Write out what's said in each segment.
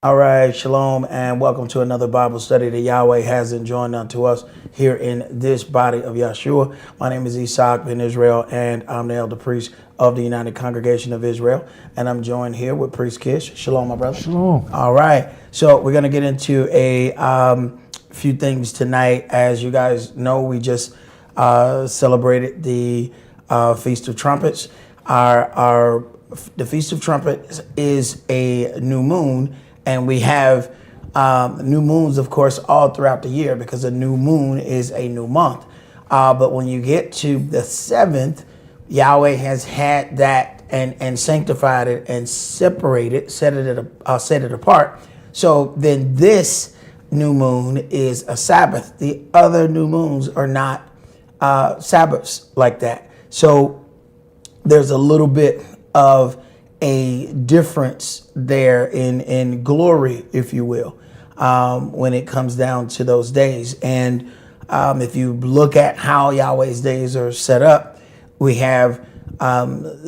All right, shalom, and welcome to another Bible study that Yahweh has enjoined unto us here in this body of Yahshua. My name is Esaac ben Israel, and I'm the elder priest of the United Congregation of Israel, and I'm joined here with Priest Kish. Shalom, my brother. Shalom. All right, so we're going to get into a few things tonight. As you guys know, we just celebrated the Feast of Trumpets. The Feast of Trumpets is a new moon. And we have new moons, of course, all throughout the year because a new moon is a new month. But when you get to the 7th, Yahweh has had that and sanctified it and separated, set it apart. So then this new moon is a Sabbath. The other new moons are not Sabbaths like that. So there's a little bit of a difference there in glory, if you will, when it comes down to those days. And if you look at how Yahweh's days are set up, we have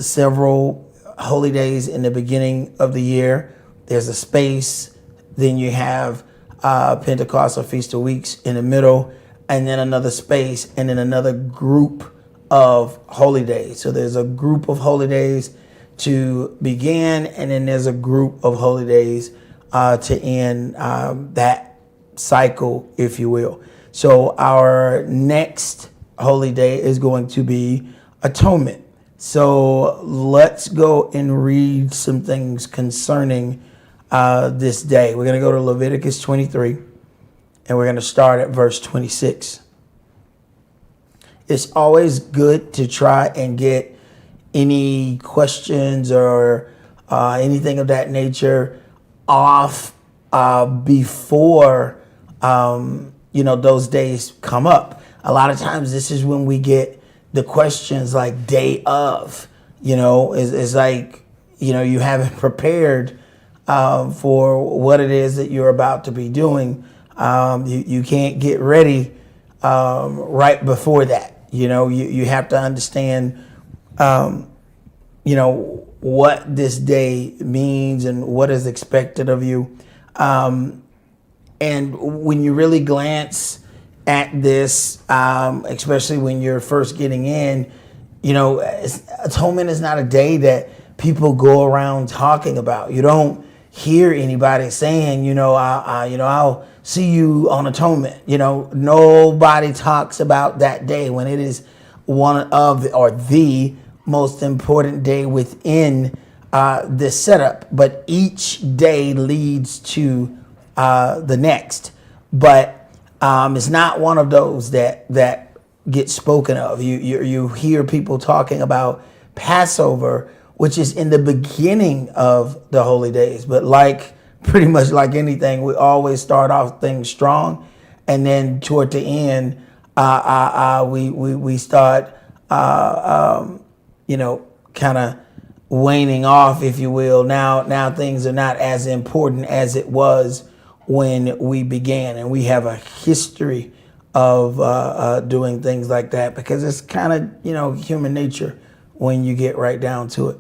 several holy days in the beginning of the year. There's a space. Then you have Pentecost or Feast of Weeks in the middle, and then another space, and then another group of holy days. So there's a group of holy days to begin, and then there's a group of holy days to end that cycle, if you will. So our next holy day is going to be atonement. So let's go and read some things concerning this day. We're going to go to Leviticus 23, and we're going to start at verse 26. It's always good to try and get any questions or anything of that nature off before those days come up. A lot of times this is when we get the questions like day of, it's like, you haven't prepared for what it is that you're about to be doing. You can't get ready right before that. You have to understand what this day means and what is expected of you. And when you really glance at this, especially when you're first getting in, atonement is not a day that people go around talking about. You don't hear anybody saying, I'll see you on atonement. Nobody talks about that day when it is one of the most important day within this setup, but each day leads to the next. But it's not one of those that gets spoken of. You hear people talking about Passover, which is in the beginning of the holy days. But pretty much like anything, we always start off things strong, and then toward the end, we start kind of waning off, if you will. Now things are not as important as it was when we began, and we have a history of doing things like that because it's kind of human nature when you get right down to it.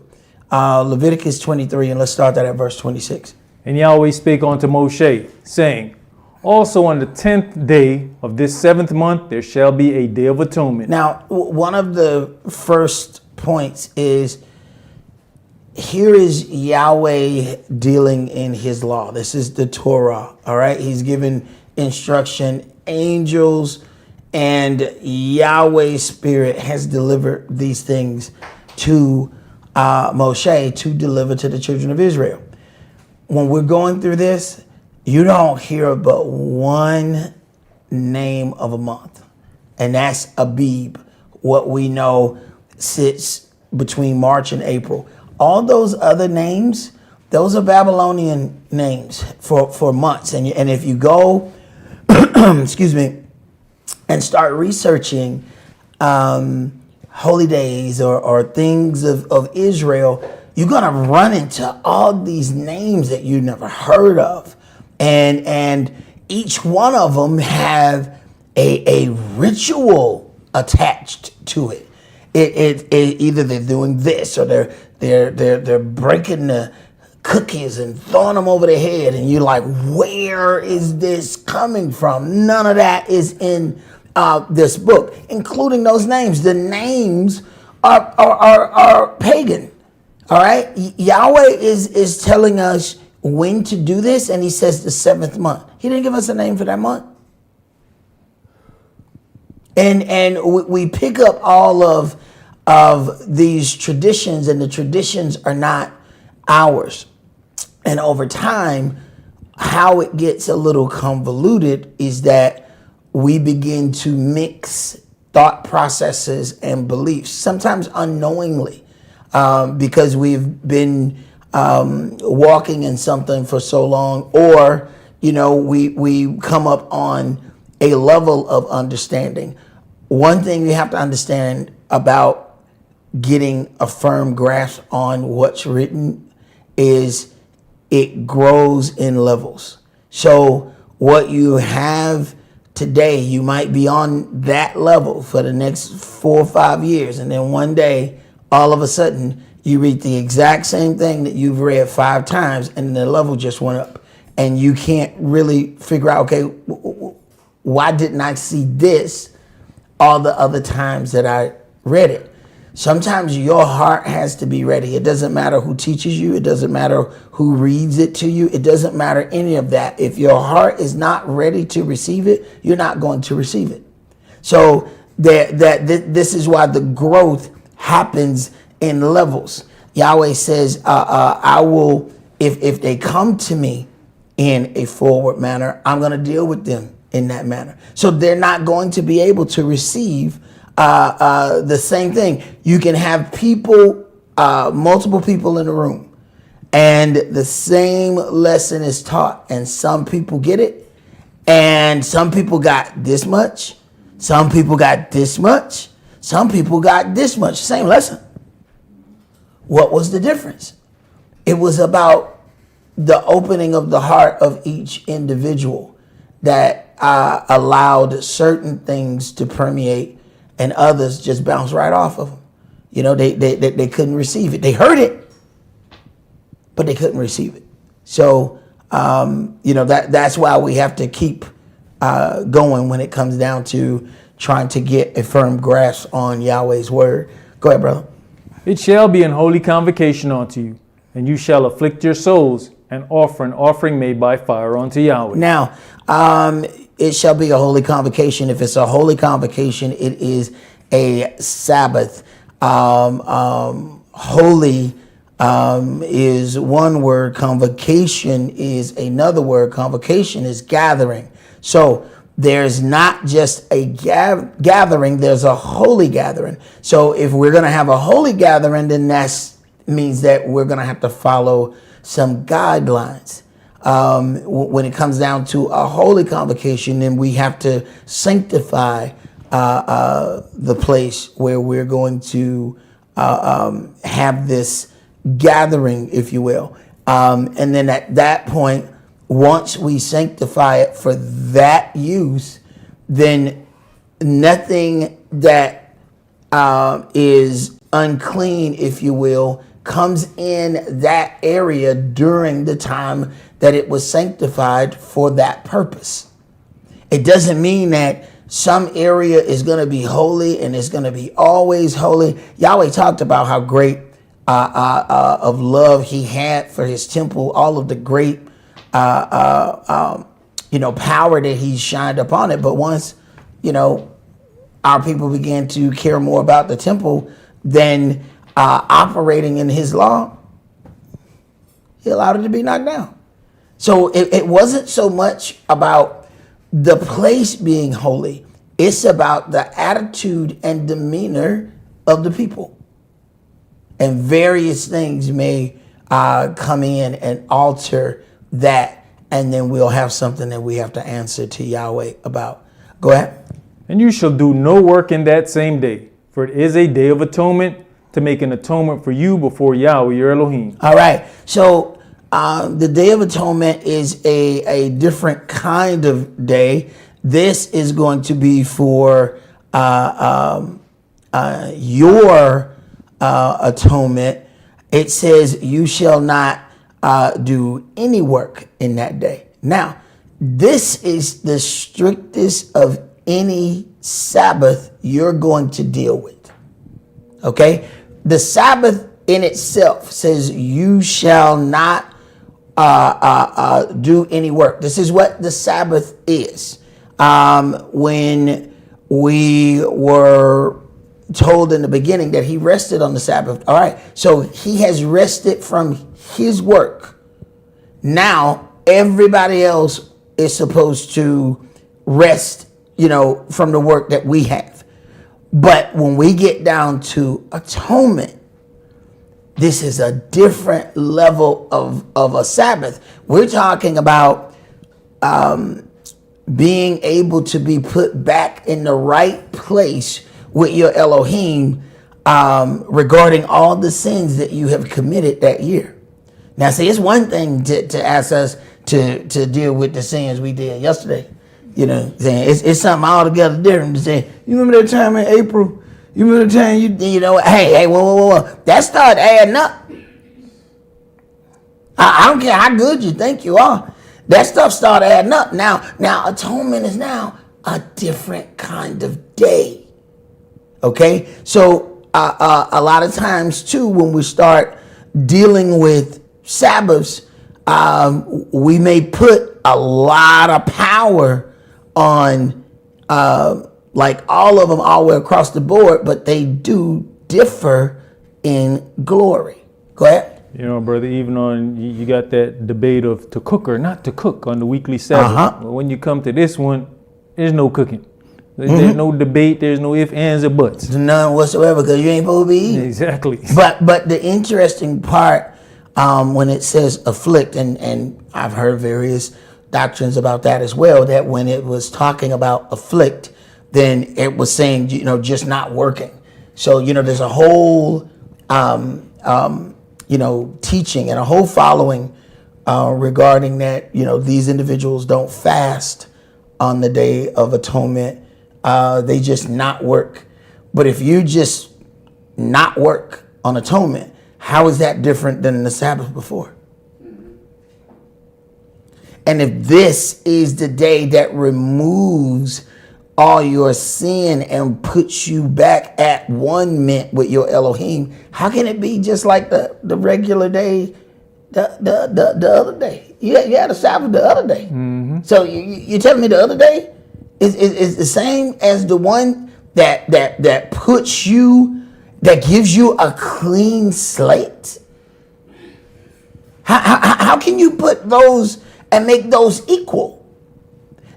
Leviticus 23, and let's start that at verse 26. And Yahweh spake unto Moshe, saying, also on the 10th day of this 7th month there shall be a day of atonement. Now, one of the first points is, here is Yahweh dealing in his law. This is the Torah, all right? He's given instruction. Angels and Yahweh's spirit has delivered these things to Moshe to deliver to the children of Israel. When we're going through this, you don't hear but one name of a month, and that's Abib, what we know sits between March and April. All those other names, those are Babylonian names for months. And if you go, excuse me, and start researching holy days or things of Israel, you're going to run into all these names that you never heard of. And each one of them have a ritual attached to it. It either they're doing this or they're breaking the cookies and throwing them over their head, and you're like, where is this coming from? None of that is in this book, including those names. The names are pagan. All right, Yahweh is telling us when to do this, and he says the 7th month. He didn't give us a name for that month. And we pick up all of these traditions, and the traditions are not ours. And over time, how it gets a little convoluted is that we begin to mix thought processes and beliefs, sometimes unknowingly, because we've been walking in something for so long, or, we come up on a level of understanding. One thing you have to understand about getting a firm grasp on what's written is it grows in levels. So what you have today, you might be on that level for the next 4 or 5 years. And then one day, all of a sudden, you read the exact same thing that you've read 5 times, and the level just went up. And you can't really figure out, okay, why didn't I see this all the other times that I read it? Sometimes your heart has to be ready. It doesn't matter who teaches you. It doesn't matter who reads it to you. It doesn't matter any of that. If your heart is not ready to receive it, you're not going to receive it. So this is why the growth happens in levels. Yahweh says, I will, if they come to me in a forward manner, I'm going to deal with them in that manner. So they're not going to be able to receive the same thing. You can have people, multiple people in a room, and the same lesson is taught, and some people get it, and some people got this much, some people got this much, some people got this much. Same lesson. What was the difference? It was about the opening of the heart of each individual that allowed certain things to permeate, and others just bounce right off of them. They couldn't receive it. They heard it, but they couldn't receive it. So, that's why we have to keep going when it comes down to trying to get a firm grasp on Yahweh's word. Go ahead, brother. It shall be an holy convocation unto you, and you shall afflict your souls and offer an offering made by fire unto Yahweh. Now, it shall be a holy convocation. If it's a holy convocation, it is a Sabbath. Holy is one word. Convocation is another word. Convocation is gathering. So there's not just a gathering, there's a holy gathering. So if we're going to have a holy gathering, then that means that we're going to have to follow some guidelines. When it comes down to a holy convocation, then we have to sanctify the place where we're going to have this gathering, if you will. And then at that point, once we sanctify it for that use, then nothing that is unclean, if you will, comes in that area during the time that it was sanctified for that purpose. It doesn't mean that some area is going to be holy and it's going to be always holy. Yahweh talked about how great of love he had for his temple, all of the great power that he shined upon it. But once, our people began to care more about the temple than operating in his law, he allowed it to be knocked down. So it wasn't so much about the place being holy. It's about the attitude and demeanor of the people. And various things may come in and alter that. And then we'll have something that we have to answer to Yahweh about. Go ahead. And you shall do no work in that same day, for it is a day of atonement, to make an atonement for you before Yahweh your Elohim. All right. So the Day of Atonement is a different kind of day. This is going to be for your atonement. It says you shall not do any work in that day. Now, this is the strictest of any Sabbath you're going to deal with. Okay? The Sabbath in itself says you shall not do any work. This is what the Sabbath is. When we were told in the beginning that he rested on the Sabbath. All right. So he has rested from his work. Now everybody else is supposed to rest, from the work that we have. But when we get down to atonement, this is a different level of a Sabbath. We're talking about being able to be put back in the right place with your Elohim regarding all the sins that you have committed that year. Now, see, it's one thing to ask us to deal with the sins we did yesterday. It's something altogether different to say, you remember that time in April? You remember the time hey, whoa. That started adding up. I don't care how good you think you are. That stuff started adding up. Now atonement is now a different kind of day. Okay? So a lot of times too, when we start dealing with Sabbaths, we may put a lot of power on like all of them all the way across the board, but they do differ in glory. Go ahead. Brother, even on, you got that debate of to cook or not to cook on the weekly Sabbath. But when you come to this one, there's no cooking. There's no debate. There's no ifs, ands, or buts. None whatsoever, because you ain't supposed to be eating. Exactly. But the interesting part, when it says afflict, and I've heard various doctrines about that as well, that when it was talking about afflict, then it was saying, just not working. So, there's a whole, teaching and a whole following regarding that, these individuals don't fast on the Day of Atonement. They just not work. But if you just not work on atonement, how is that different than the Sabbath before? And if this is the day that removes all your sin and puts you back at one mint with your Elohim, how can it be just like the regular day, the other day? You had a Sabbath the other day. Mm-hmm. So you're telling me the other day is the same as the one that puts you, that gives you a clean slate? How can you put those and make those equal?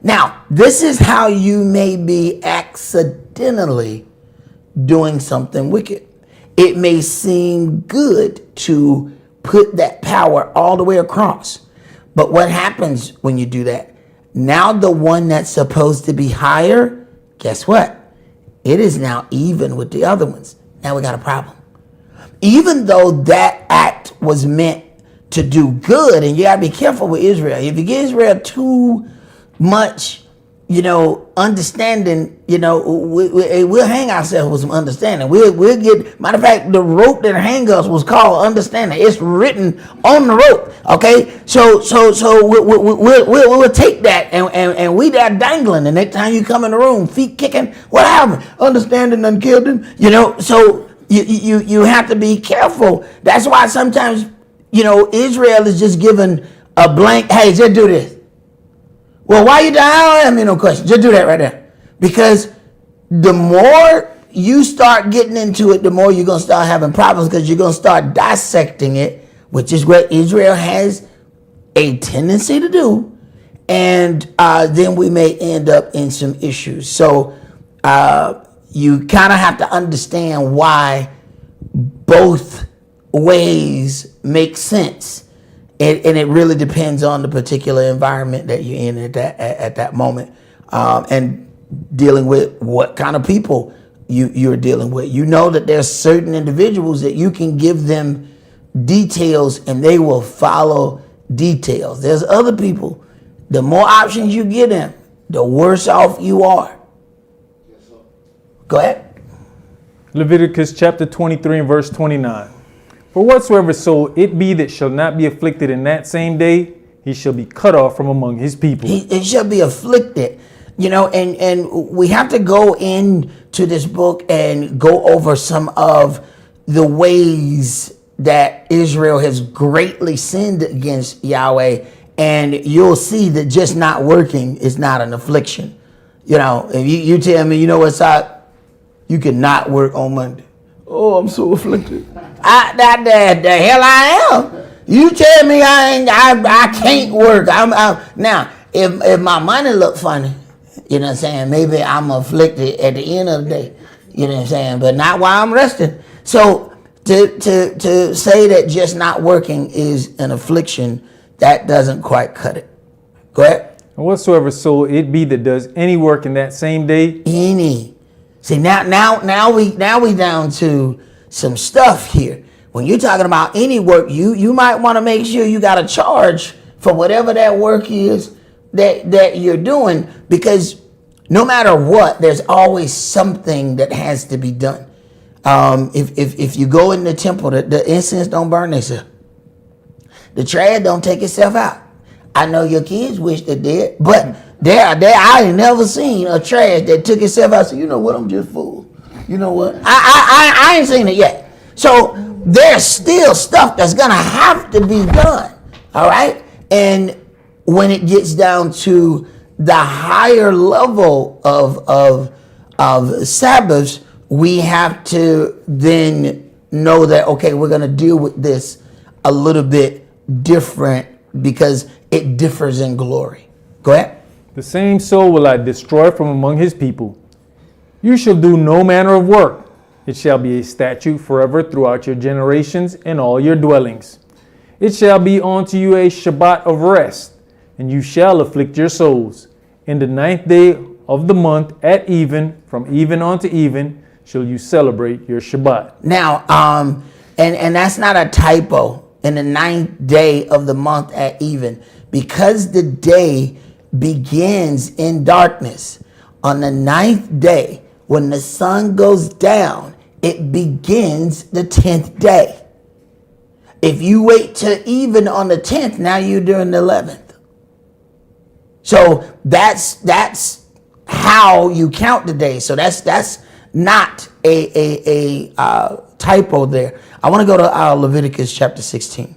Now, this is how you may be accidentally doing something wicked. It may seem good to put that power all the way across. But what happens when you do that? Now the one that's supposed to be higher, guess what? It is now even with the other ones. Now we got a problem. Even though that act was meant to do good, and you gotta be careful with Israel. If you give Israel too much, understanding, we'll hang ourselves with some understanding. We'll get, matter of fact, the rope that hang us was called understanding. It's written on the rope. Okay, so we'll take that and we there dangling. The next time you come in the room, feet kicking, what happened? Understanding done killed him. So you have to be careful. That's why sometimes Israel is just given a blank. Hey, just do this. Well, why you down? I don't have no question. Just do that right there. Because the more you start getting into it, the more you're going to start having problems, because you're going to start dissecting it, which is what Israel has a tendency to do. And then we may end up in some issues. So you kind of have to understand why both ways make sense. And it really depends on the particular environment that you're in at that moment, and dealing with what kind of people you're dealing with. That there's certain individuals that you can give them details and they will follow details. There's other people, the more options you give them, the worse off you are. Go ahead. Leviticus chapter 23 and verse 29. For whatsoever soul it be that shall not be afflicted in that same day, he shall be cut off from among his people. It shall be afflicted. And we have to go into this book and go over some of the ways that Israel has greatly sinned against Yahweh. And you'll see that just not working is not an affliction. If you tell me, Esaac, you cannot work on Monday. Oh, I'm so afflicted. The hell I am. You tell me I can't work. Now, if my money look funny, you know what I'm saying, maybe I'm afflicted at the end of the day. You know what I'm saying? But not while I'm resting. So to say that just not working is an affliction, that doesn't quite cut it. Go ahead. And whatsoever soul it be that does any work in that same day. Any. See, now we down to some stuff here. When you're talking about any work, you might want to make sure you got a charge for whatever that work is that you're doing, because no matter what, there's always something that has to be done. If you go in the temple, the incense don't burn itself. The trash don't take itself out. I know your kids wish they did, but I ain't never seen a trash that took itself out. So you know what? I'm just fool. You know what? I ain't seen it yet. So there's still stuff that's gonna have to be done. All right, and when it gets down to the higher level of Sabbaths, we have to then know that, okay, we're gonna deal with this a little bit different because it differs in glory. Go ahead. The same soul will I destroy from among his people. You shall do no manner of work. It shall be a statute forever throughout your generations and all your dwellings. It shall be unto you a Shabbat of rest, and you shall afflict your souls. In the 9th day of the month at even, from even unto even, shall you celebrate your Shabbat. Now, and that's not a typo. In the 9th day of the month at even, because the day begins in darkness. On the 9th day, when the sun goes down, it begins the 10th day. If you wait till even on the 10th, now you're doing the 11th. So that's how you count the days. So that's not a typo there. I want to go to Leviticus chapter 16.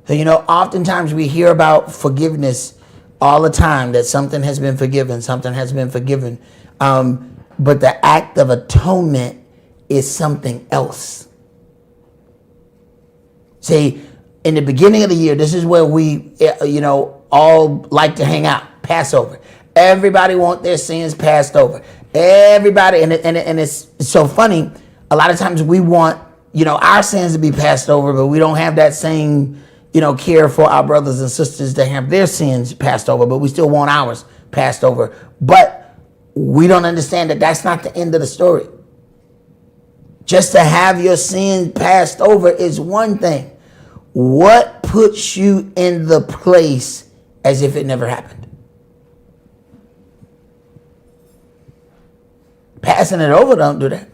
So, oftentimes we hear about forgiveness all the time, that something has been forgiven, but the act of atonement is something else. See, in the beginning of the year, this is where we, all like to hang out, Passover. Everybody want their sins passed over. Everybody, and it's so funny, a lot of times we want, our sins to be passed over, but we don't have that same care for our brothers and sisters that have their sins passed over, but we still want ours passed over. But we don't understand that that's not the end of the story. Just to have your sins passed over is one thing. What puts you in the place as if it never happened? Passing it over don't do that.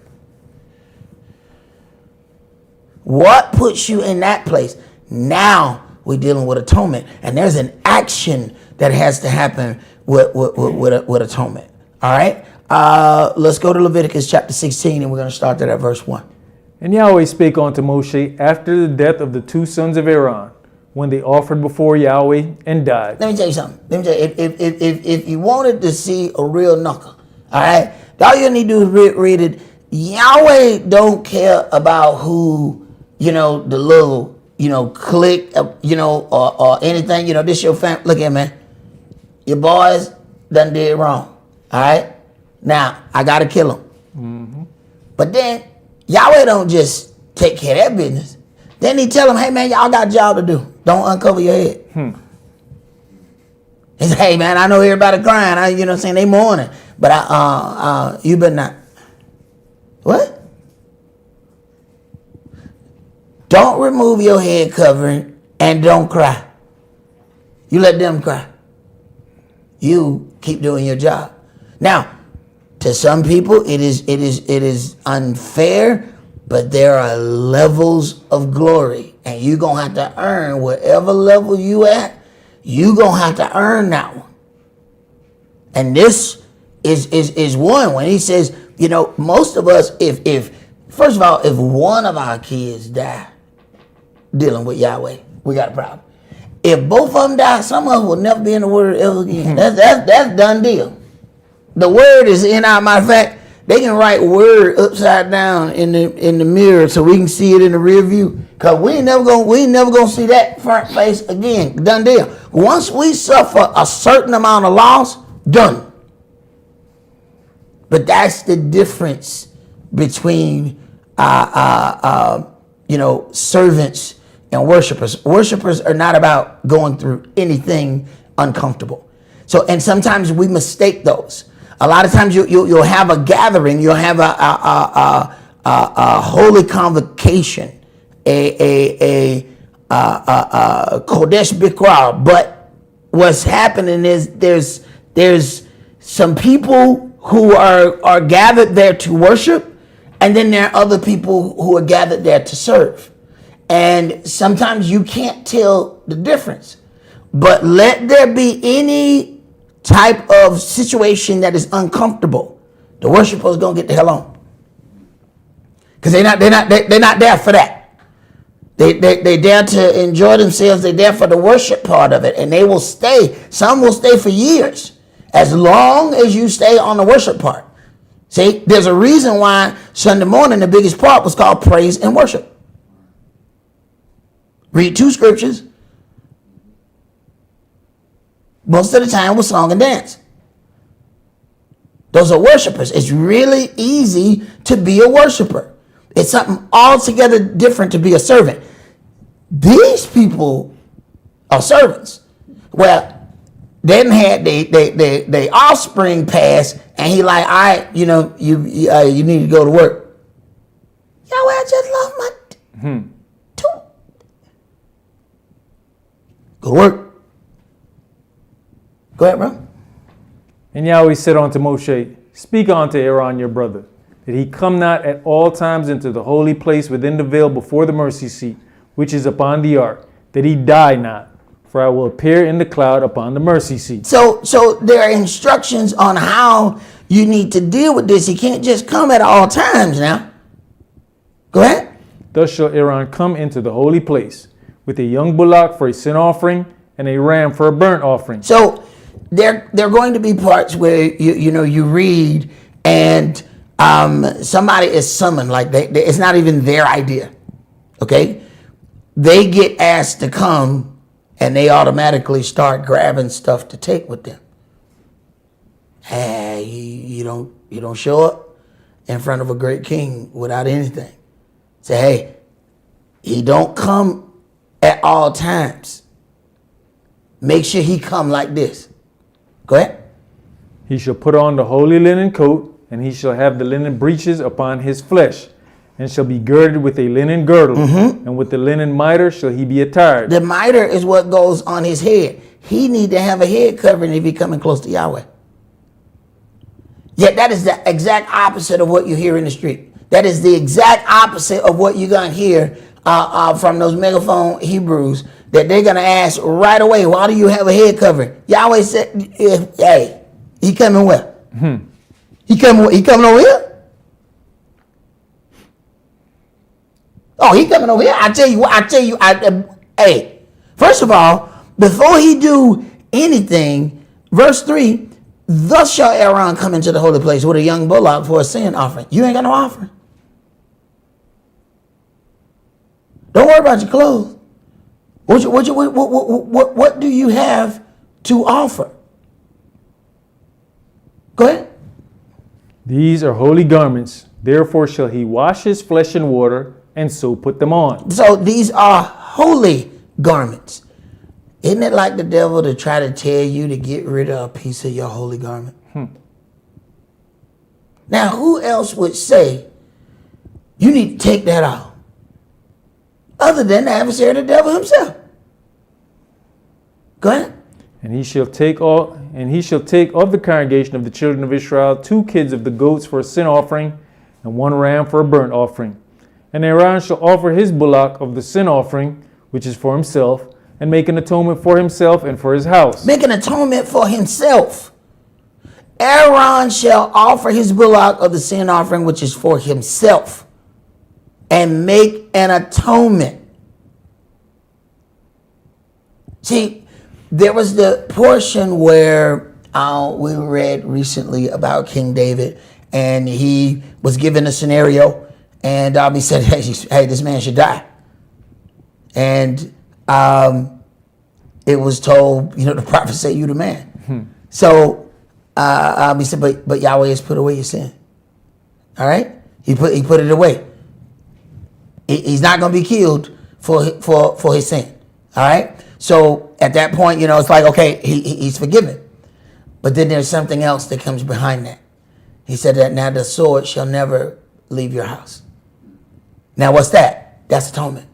What puts you in that place? Now we're dealing with atonement, and there's an action that has to happen with atonement. All right, let's go to Leviticus chapter 16, and we're going to start there at verse 1. And Yahweh spake unto Moshe after the death of the 2 sons of Aaron, when they offered before Yahweh and died. Let me tell you something. If you wanted to see a real knuckle, all right, all you need to do is read it. Yahweh don't care about who, the little, click, or anything. This your family. Look at man. Your boys done did wrong. All right. Now I gotta kill them. Mm-hmm. But then Yahweh don't just take care of that business. Then he tell them, hey man, y'all got a job to do. Don't uncover your head. He say, hey man, I know everybody crying. They mourning, but you better not. What? Don't remove your head covering and don't cry. You let them cry. You keep doing your job. Now, To some people, it is unfair, but there are levels of glory, and you're gonna have to earn whatever level you at. You're gonna have to earn that one. And this is one when he says, most of us, if first of all, if one of our kids die dealing with Yahweh, we got a problem. If both of them die, some of us will never be in the word ever again. That's done deal. The word is in our, matter of fact, they can write word upside down in the mirror so we can see it in the rear view. Cause we ain't never gonna see that front face again. Done deal. Once we suffer a certain amount of loss, done. But that's the difference between servants and worshipers. Worshipers are not about going through anything uncomfortable. So, and sometimes we mistake those. A lot of times you'll have a gathering, you'll have a holy convocation, a Kodesh Bikra. But what's happening is there's some people who are gathered there to worship, and then there are other people who are gathered there to serve. And sometimes you can't tell the difference. But let there be any type of situation that is uncomfortable, the worshiper is gonna get the hell on, because they're not there for that. They there to enjoy themselves. They're there for the worship part of it, and they will stay. Some will stay for years, as long as you stay on the worship part. See, there's a reason why Sunday morning the biggest part was called praise and worship. Read 2 scriptures. Most of the time with song and dance. Those are worshipers. It's really easy to be a worshiper. It's something altogether different to be a servant. These people are servants. Well, they didn't have they offspring passed, and he like, all right, you need to go to work. Yahweh, I just love my two. Go to work. Go ahead, bro. And Yahweh said unto Moshe, speak unto Aaron your brother, that he come not at all times into the holy place within the veil before the mercy seat, which is upon the ark, that he die not, for I will appear in the cloud upon the mercy seat. So there are instructions on how you need to deal with this. He can't just come at all times now. Go ahead. Thus shall Aaron come into the holy place with a young bullock for a sin offering and a ram for a burnt offering. So there are going to be parts where you read and somebody is summoned, like it's not even their idea. Okay, they get asked to come, and they automatically start grabbing stuff to take with them. Hey, you don't show up in front of a great king without anything. Say, hey, he don't come at all times. Make sure he come like this. Go ahead. He shall put on the holy linen coat, and he shall have the linen breeches upon his flesh, and shall be girded with a linen girdle, and with the linen mitre shall he be attired. The mitre is what goes on his head. He need to have a head covering if he's coming close to Yahweh. Yet that is the exact opposite of what you hear in the street. That is the exact opposite of what you're going to hear from those megaphone Hebrews, that they're going to ask right away, why do you have a head covering? Yahweh said, hey, he coming where? He coming over here? Oh, he coming over here? I tell you, hey, first of all, before he do anything, verse 3, thus shall Aaron come into the holy place with a young bullock for a sin offering. You ain't got no offering. Don't worry about your clothes. What do you have to offer? Go ahead. These are holy garments. Therefore shall he wash his flesh in water, and so put them on. So these are holy garments. Isn't it like the devil to try to tell you to get rid of a piece of your holy garment? Now, who else would say you need to take that off? Other than the adversary, the devil himself. Go ahead. And he shall take of the congregation of the children of Israel 2 kids of the goats for a sin offering, and 1 ram for a burnt offering. And Aaron shall offer his bullock of the sin offering, which is for himself, and make an atonement for himself and for his house. Make an atonement for himself. Aaron shall offer his bullock of the sin offering, which is for himself, and make an atonement. See, there was the portion where we read recently about King David, and he was given a scenario, and he said, hey, this man should die. And it was told, the prophet said, you the man. So he said, but Yahweh has put away your sin. All right? He put it away. He's not going to be killed for his sin. All right? So at that point, it's like, okay, he's forgiven. But then there's something else that comes behind that. He said that now the sword shall never leave your house. Now what's that? That's atonement.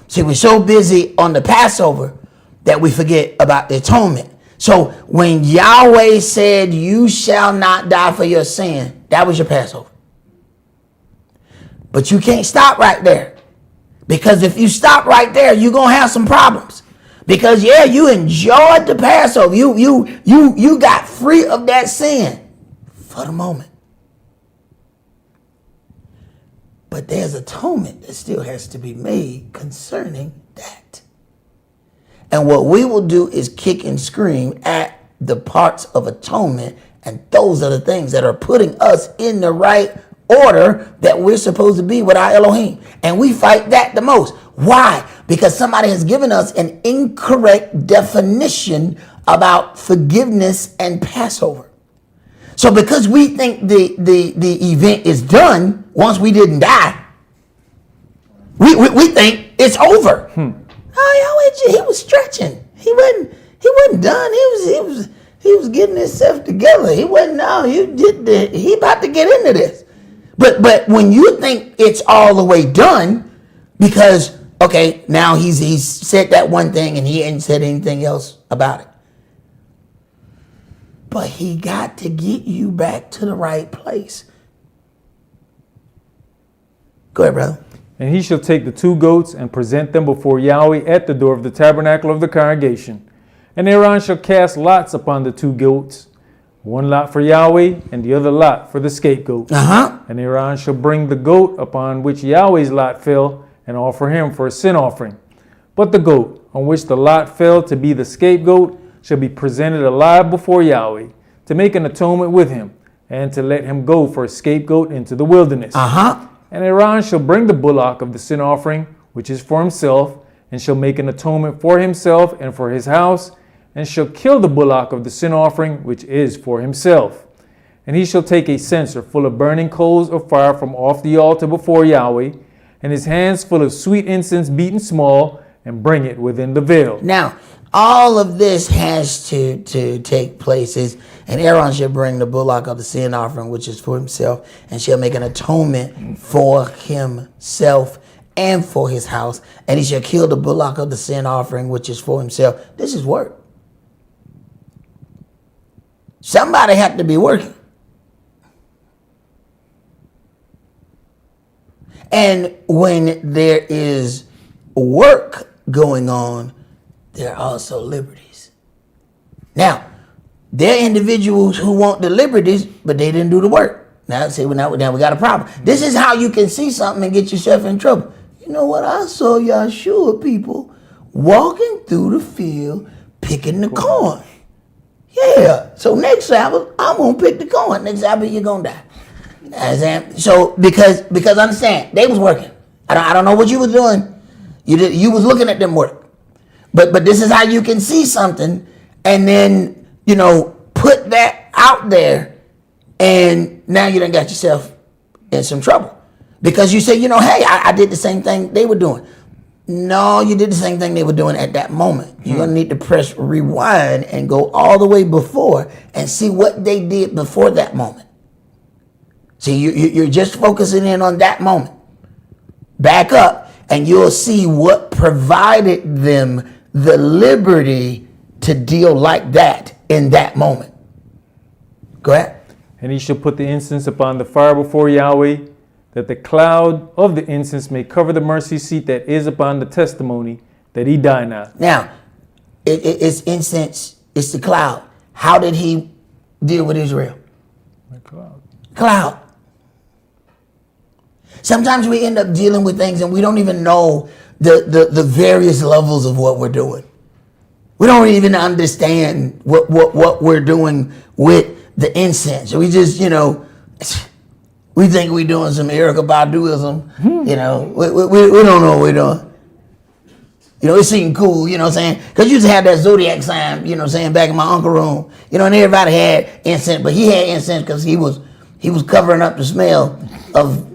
See, we're so busy on the Passover that we forget about the atonement. So when Yahweh said, you shall not die for your sin, that was your Passover. But you can't stop right there. Because if you stop right there, you're going to have some problems. Because, you enjoyed the Passover. You got free of that sin for the moment. But there's atonement that still has to be made concerning that. And what we will do is kick and scream at the parts of atonement. And those are the things that are putting us in the right order that we're supposed to be with our Elohim. And we fight that the most. Why? Because somebody has given us an incorrect definition about forgiveness and Passover. So because we think the event is done once we didn't die, we think it's over. Oh, he was stretching. He wasn't done. He was getting himself together. He wasn't. No, he about to get into this. But when you think it's all the way done, because okay, now he's said that one thing and he ain't said anything else about it. But he got to get you back to the right place. Go ahead, brother. And he shall take the 2 goats and present them before Yahweh at the door of the tabernacle of the congregation. And Aaron shall cast lots upon the 2 goats, 1 lot for Yahweh, and the other lot for the scapegoat. And Aaron shall bring the goat upon which Yahweh's lot fell, and offer him for a sin offering. But the goat on which the lot fell to be the scapegoat shall be presented alive before Yahweh, to make an atonement with him, and to let him go for a scapegoat into the wilderness. And Aaron shall bring the bullock of the sin offering, which is for himself, and shall make an atonement for himself and for his house, and shall kill the bullock of the sin offering, which is for himself. And he shall take a censer full of burning coals of fire from off the altar before Yahweh, and his hands full of sweet incense beaten small, and bring it within the veil. Now, all of this has to take place. And Aaron shall bring the bullock of the sin offering, which is for himself, and shall make an atonement for himself and for his house. And he shall kill the bullock of the sin offering, which is for himself. This is work. Somebody had to be working. And when there is work going on, there are also liberties. Now, there are individuals who want the liberties, but they didn't do the work. Now we got a problem. This is how you can see something and get yourself in trouble. You know what? I saw Yahshua people walking through the field picking the corn. Yeah. So next Sabbath, I'm going to pick the corn. Next Sabbath, you're going to die. So because understand, they was working. I don't know what you was doing. You was looking at them work. But this is how you can see something and then, put that out there, and now you done got yourself in some trouble. Because you say, hey, I did the same thing they were doing. No, you did the same thing they were doing at that moment. You're going to need to press rewind and go all the way before and see what they did before that moment. See, you're just focusing in on that moment. Back up and you'll see what provided them the liberty to deal like that in that moment. Go ahead. And he shall put the incense upon the fire before Yahweh, that the cloud of the incense may cover the mercy seat that is upon the testimony, that he die not. Now, it's incense, it's the cloud. How did he deal with Israel? The cloud. Cloud. Sometimes we end up dealing with things and we don't even know the various levels of what we're doing. We don't even understand what we're doing with the incense. We just, we think we're doing some Erykah Baduism. We don't know what we're doing. It seemed cool, you know what I'm saying? Because you used to have that zodiac sign, back in my uncle's room. And everybody had incense, but he had incense because he was covering up the smell of.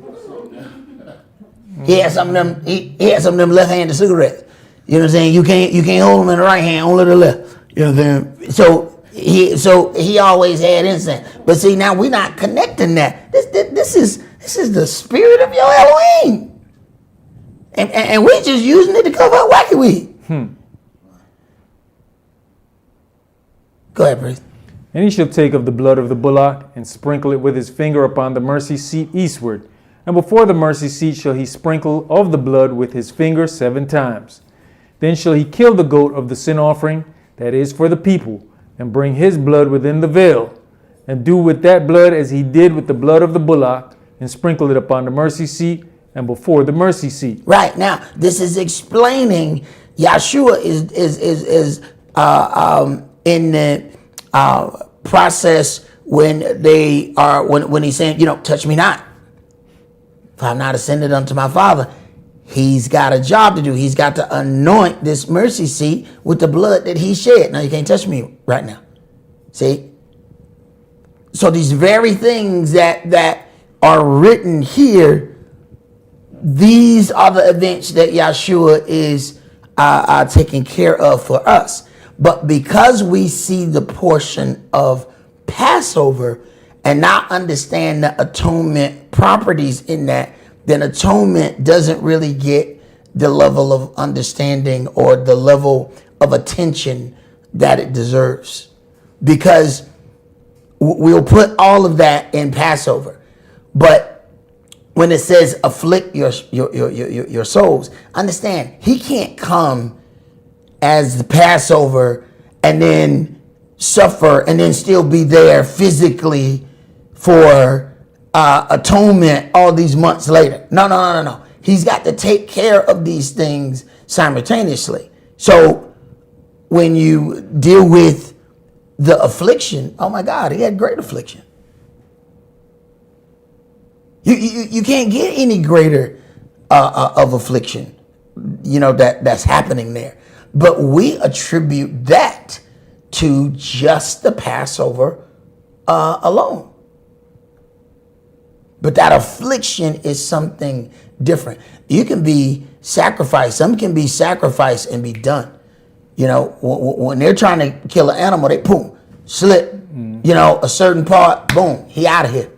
He had some of them left-handed cigarettes. You know what I'm saying? You can't hold them in the right hand, only the left. You know what I'm saying? So he always had incense. But see, now we're not connecting that. This is the spirit of your Elohim. And we're just using it to cover up wacky weed. Go ahead, priest. And he shall take of the blood of the bullock and sprinkle it with his finger upon the mercy seat eastward. And before the mercy seat shall he sprinkle of the blood with his finger 7 times. Then shall he kill the goat of the sin offering, that is for the people, and bring his blood within the veil, and do with that blood as he did with the blood of the bullock, and sprinkle it upon the mercy seat and before the mercy seat. Right, now this is explaining Yahshua is in the process when he's saying, touch me not, for I'm not ascended unto my Father. He's got a job to do. He's got to anoint this mercy seat with the blood that he shed. Now you can't touch me right now. See? So these very things that are written here, these are the events that Yahshua is taking care of for us. But because we see the portion of Passover and not understand the atonement properties in that, then atonement doesn't really get the level of understanding or the level of attention that it deserves. Because we'll put all of that in Passover. But when it says afflict your souls, understand, he can't come as the Passover and then suffer and then still be there physically for atonement all these months later. No. He's got to take care of these things simultaneously. So when you deal with the affliction, oh my God, he had great affliction. You can't get any greater of affliction, that's happening there. But we attribute that to just the Passover alone. But that affliction is something different. You can be sacrificed. Some can be sacrificed and be done. When they're trying to kill an animal, they slip, a certain part, boom, he out of here.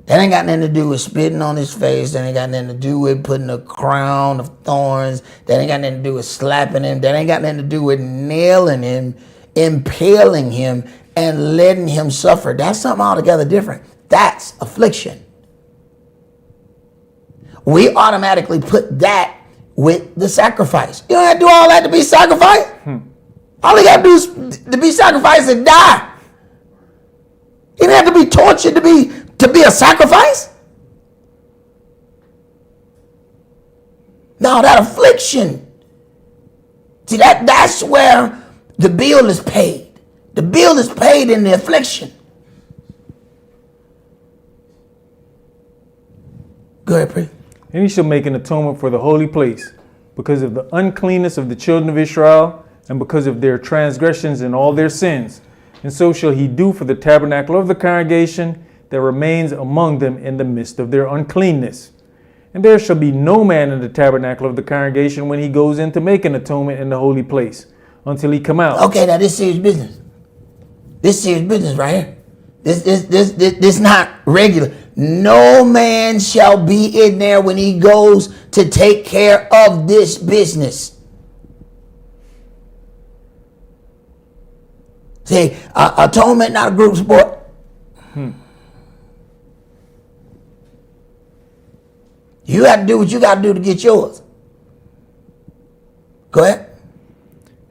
That ain't got nothing to do with spitting on his face. That ain't got nothing to do with putting a crown of thorns. That ain't got nothing to do with slapping him. That ain't got nothing to do with nailing him, impaling him, and letting him suffer. That's something altogether different. That's affliction. We automatically put that with the sacrifice. You don't have to do all that to be sacrificed. All you got to do is to be sacrificed and die. You don't have to be tortured to be a sacrifice. No, that affliction. See, that's where the bill is paid. The bill is paid in the affliction. Go ahead, pray. And he shall make an atonement for the holy place, because of the uncleanness of the children of Israel, and because of their transgressions and all their sins. And so shall he do for the tabernacle of the congregation that remains among them in the midst of their uncleanness. And there shall be no man in the tabernacle of the congregation when he goes in to make an atonement in the holy place, until he come out. Okay, now this serious business. This serious business right here. This not regular. No man shall be in there when he goes to take care of this business. See, atonement not a group sport. You got to do what you got to do to get yours. Go ahead.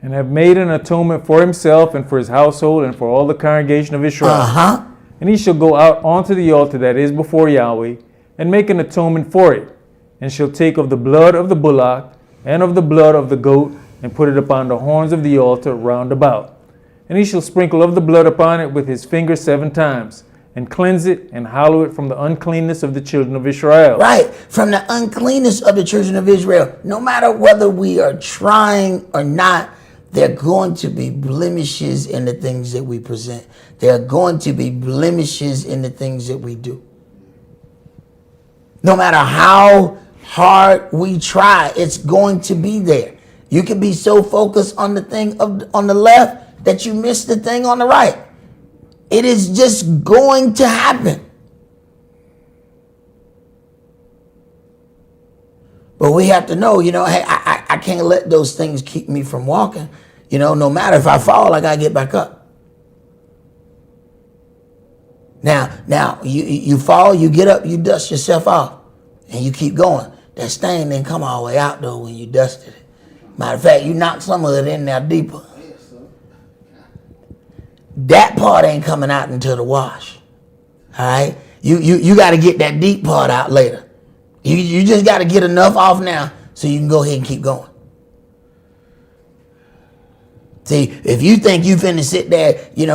And have made an atonement for himself and for his household and for all the congregation of Israel. And he shall go out onto the altar that is before Yahweh and make an atonement for it, and shall take of the blood of the bullock and of the blood of the goat and put it upon the horns of the altar round about. And he shall sprinkle of the blood upon it with his finger 7 times, and cleanse it and hallow it from the uncleanness of the children of Israel. Right, from the uncleanness of the children of Israel. No matter whether we are trying or not, there are going to be blemishes in the things that we present. There are going to be blemishes in the things that we do. No matter how hard we try, it's going to be there. You can be so focused on the thing on the left that you miss the thing on the right. It is just going to happen. But we have to know, hey, I can't let those things keep me from walking. No matter if I fall, I got to get back up. Now you fall, you get up, you dust yourself off, and you keep going. That stain didn't come all the way out, though, when you dusted it. Matter of fact, you knocked some of it in there deeper. That part ain't coming out until the wash. All right? You got to get that deep part out later. You just got to get enough off now so you can go ahead and keep going. See, if you think you finna sit there, you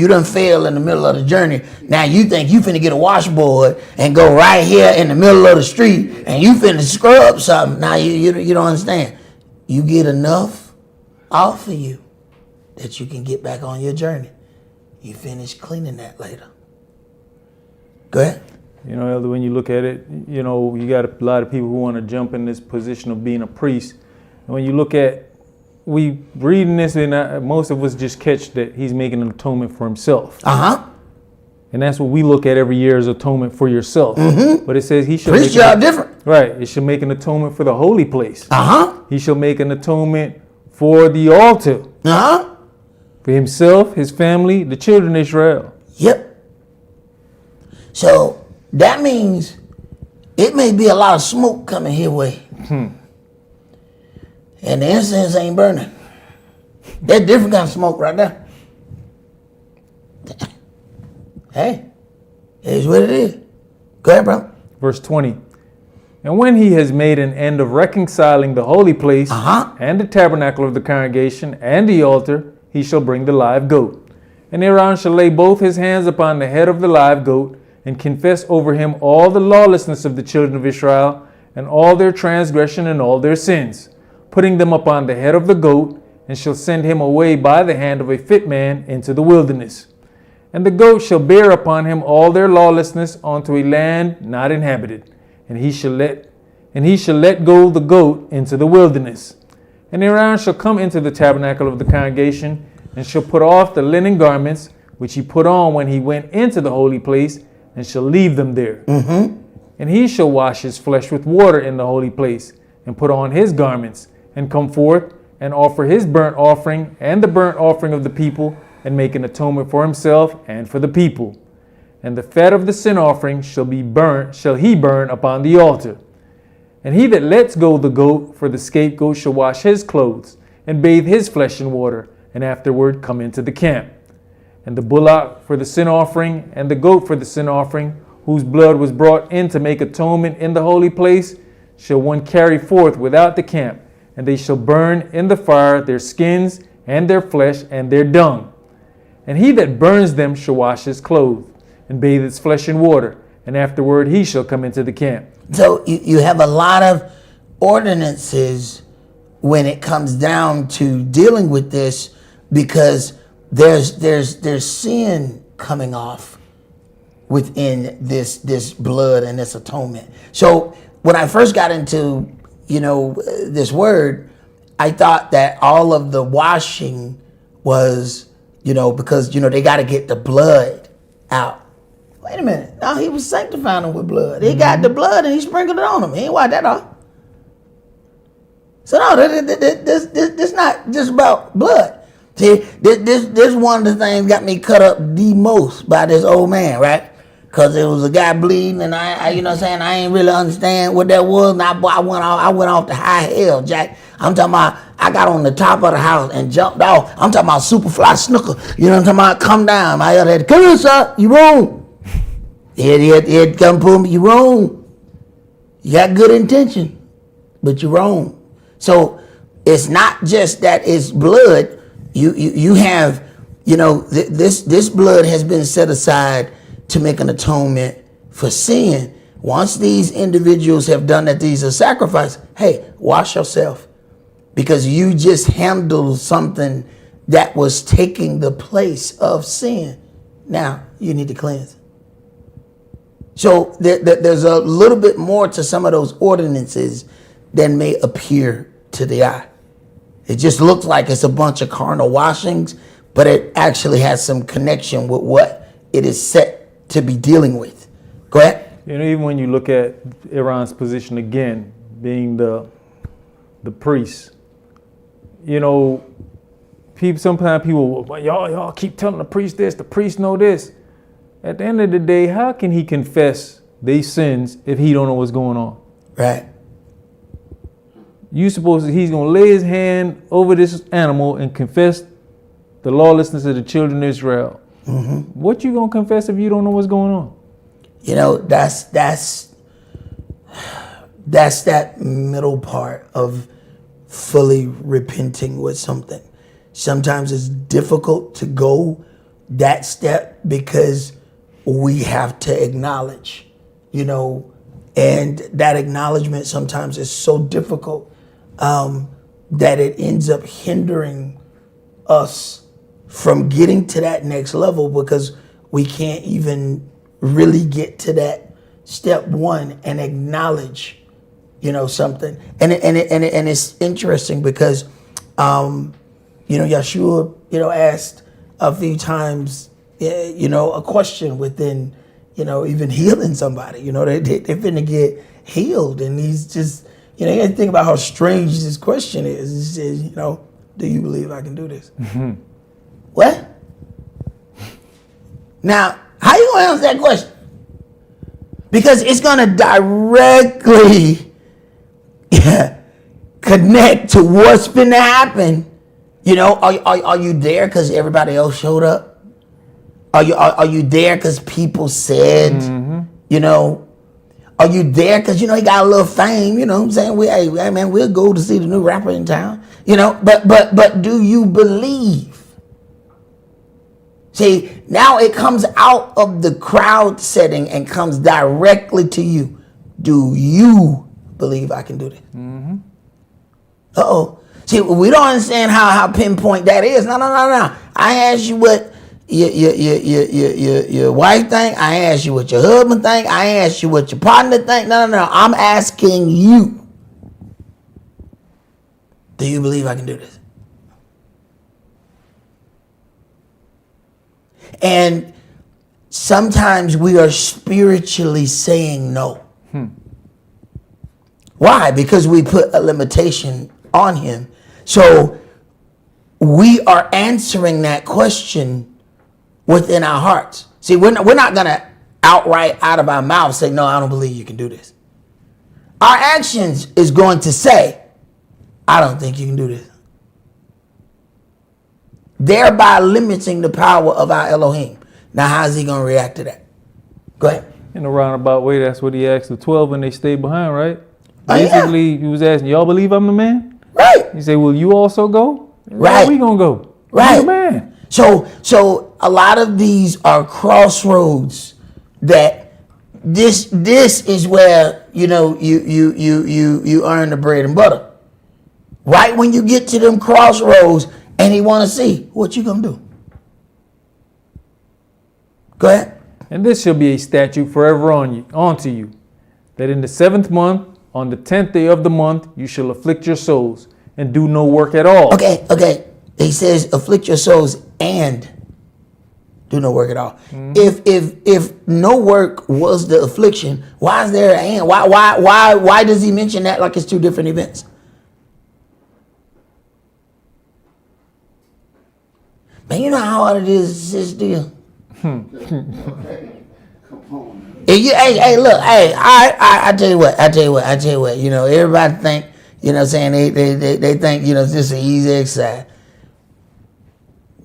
done fail in the middle of the journey. Now you think you finna get a washboard and go right here in the middle of the street and you finna scrub something. Now you don't understand. You get enough off of you that you can get back on your journey. You finish cleaning that later. Go ahead. Elder, when you look at it, you got a lot of people who want to jump in this position of being a priest. And when you look at, we reading this, and most of us just catch that he's making an atonement for himself. And that's what we look at every year as atonement for yourself. But it says he shall priest job different. Right. It shall make an atonement for the holy place. He shall make an atonement for the altar. For himself, his family, the children of Israel. Yep. So that means it may be a lot of smoke coming his way. And the incense ain't burning. That's different kind of smoke right there. Hey, it is what it is. Go ahead, bro. Verse 20. And when he has made an end of reconciling the holy place and the tabernacle of the congregation and the altar, he shall bring the live goat. And Aaron shall lay both his hands upon the head of the live goat and confess over him all the lawlessness of the children of Israel and all their transgression and all their sins, putting them upon the head of the goat, and shall send him away by the hand of a fit man into the wilderness. And the goat shall bear upon him all their lawlessness unto a land not inhabited, and he shall let go the goat into the wilderness. And Aaron shall come into the tabernacle of the congregation, and shall put off the linen garments which he put on when he went into the holy place, and shall leave them there. And he shall wash his flesh with water in the holy place, and put on his garments, and come forth and offer his burnt offering and the burnt offering of the people, and make an atonement for himself and for the people. And the fat of the sin offering shall he burn upon the altar. And he that lets go the goat for the scapegoat shall wash his clothes and bathe his flesh in water, and afterward come into the camp. And the bullock for the sin offering and the goat for the sin offering, whose blood was brought in to make atonement in the holy place, shall one carry forth without the camp, and they shall burn in the fire their skins and their flesh and their dung. And he that burns them shall wash his clothes and bathe his flesh in water, and afterward he shall come into the camp. So you have a lot of ordinances when it comes down to dealing with this, because there's sin coming off within this blood and this atonement. So when I first got into this word, I thought that all of the washing was because they got to get the blood out. Wait a minute. No, he was sanctifying them with blood. He got the blood and he sprinkled it on them. He ain't wiped that off. So no, this not just about blood. See, this one of the things got me cut up the most by this old man, right? Because it was a guy bleeding, and I you know what I'm saying, I ain't really understand what that was, and I went off the high hell, Jack. I'm talking about, I got on the top of the house and jumped off. I'm talking about Superfly Snooker. You know what I'm talking about? Come down. My other head, come here, sir. You wrong. He'd come pull me. You wrong. You got good intention, but you're wrong. So it's not just that it's blood. You have, you know, this blood has been set aside to make an atonement for sin. Once these individuals have done that, these are sacrifices. Hey, wash yourself, because you just handled something that was taking the place of sin. Now you need to cleanse. So there's a little bit more to some of those ordinances than may appear to the eye. It just looks like it's a bunch of carnal washings, but it actually has some connection with what it is set to be dealing with. Go ahead. You know, even when you look at Aaron's position again, being the priest, you know, sometimes people, well, y'all keep telling the priest this, the priest know this. At the end of the day, how can he confess their sins if he don't know what's going on? Right. He's gonna lay his hand over this animal and confess the lawlessness of the children of Israel. Mm-hmm. What you gonna confess if you don't know what's going on? You know, that's that middle part of fully repenting with something. Sometimes it's difficult to go that step because we have to acknowledge, you know, and that acknowledgement sometimes is so difficult that it ends up hindering us from getting to that next level, because we can't even really get to that step one and acknowledge, you know, something. And it's interesting because, you know, Yeshua, you know, asked a few times, you know, a question within, you know, even healing somebody. You know, they're finna get healed, and he's just, you know, you gotta think about how strange this question is. He says, you know, do you believe I can do this? Mm-hmm. What? Now, how you gonna answer that question? Because it's gonna directly connect to what's been to happen. You know, are you there because everybody else showed up? Are you there because people said, mm-hmm. you know? Are you there because, you know, he got a little fame? You know what I'm saying? Hey man, we'll go to see the new rapper in town. You know, but do you believe? See, now it comes out of the crowd setting and comes directly to you. Do you believe I can do this? Mm-hmm. Uh-oh. See, we don't understand how pinpoint that is. No. I asked you what your wife think. I asked you what your husband think. I asked you what your partner think. No. I'm asking you. Do you believe I can do this? And sometimes we are spiritually saying no. Why? Because we put a limitation on him. So we are answering that question within our hearts. See, we're not going to outright out of our mouth say, no, I don't believe you can do this. Our actions is going to say, I don't think you can do this. Thereby limiting the power of our Elohim. Now, how's he going to react to that? Go ahead. In a roundabout way, that's what he asked the 12 when they stayed behind, right? Oh, Basically, he was asking, y'all believe I'm the man? Right. He said, will you also go? Right. We going to go. Right. I'm the man. So a lot of these are crossroads that this is where, you know, you earn the bread and butter. Right when you get to them crossroads and he want to see what you gonna do. Go ahead. And this shall be a statute forever onto you, that in the 7th month, on the 10th day of the month, you shall afflict your souls and do no work at all. Okay. He says afflict your souls and do no work at all. Mm-hmm. If no work was the affliction, why is there an and? Why does he mention that like it's two different events? Man, you know how hard it is to sit still? Hey, look, hey, I tell you what, you know, everybody think, you know what I'm saying, they think, you know, it's just an easy exercise.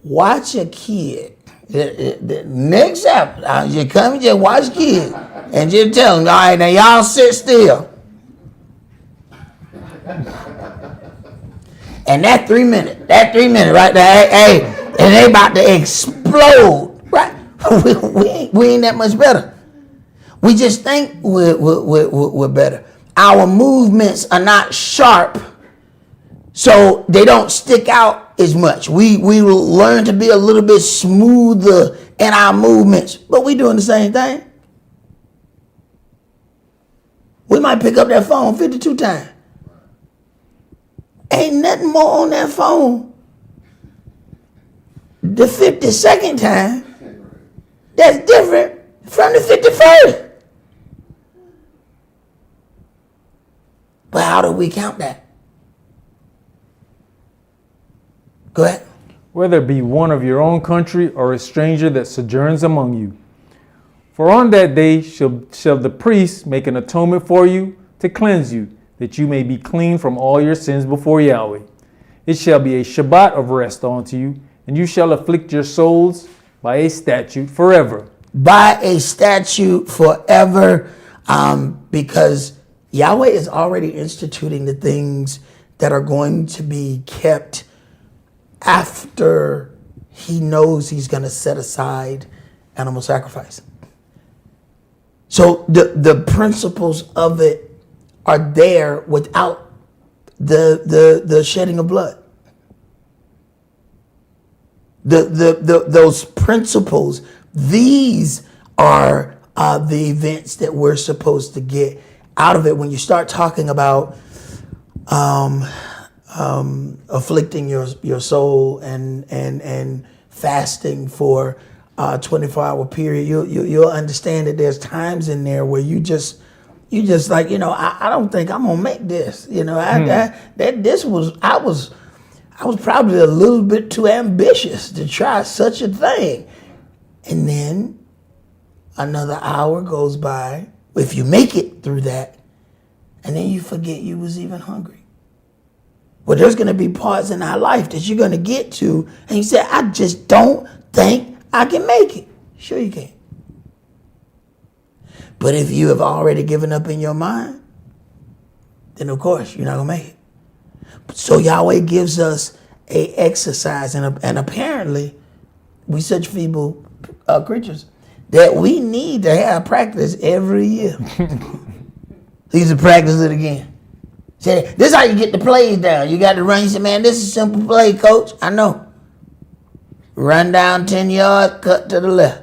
Watch a kid. The next step, you come and just watch kids and just tell them, all right, now y'all sit still. And that 3 minutes right there, hey, and they about to explode, right? we ain't that much better. We just think we're better. Our movements are not sharp, so they don't stick out as much. We will learn to be a little bit smoother in our movements, but we doing the same thing. We might pick up that phone 52 times. Ain't nothing more on that phone. The 52nd time, that's different from the 51st. But how do we count that? Go ahead. Whether it be one of your own country or a stranger that sojourns among you. For on that day shall the priest make an atonement for you to cleanse you, that you may be clean from all your sins before Yahweh. It shall be a Shabbat of rest unto you, and you shall afflict your souls by a statute forever. By a statute forever, because Yahweh is already instituting the things that are going to be kept after he knows he's going to set aside animal sacrifice. So the principles of it are there without the shedding of blood. Those principles, these are the events that we're supposed to get out of it. When you start talking about afflicting your soul and fasting for a 24-hour period, you'll understand that there's times in there where you just like, you know, I don't think I'm gonna make this. You know, I was probably a little bit too ambitious to try such a thing. And then another hour goes by, if you make it through that, and then you forget you was even hungry. Well, there's going to be parts in our life that you're going to get to, and you say, I just don't think I can make it. Sure you can. But if you have already given up in your mind, then of course you're not going to make it. So Yahweh gives us a exercise, and apparently we such feeble creatures that we need to have practice every year. So you should practice it again. Say, this is how you get the plays down. You got to run. You say, man, this is a simple play, coach. I know. Run down 10 yards, cut to the left.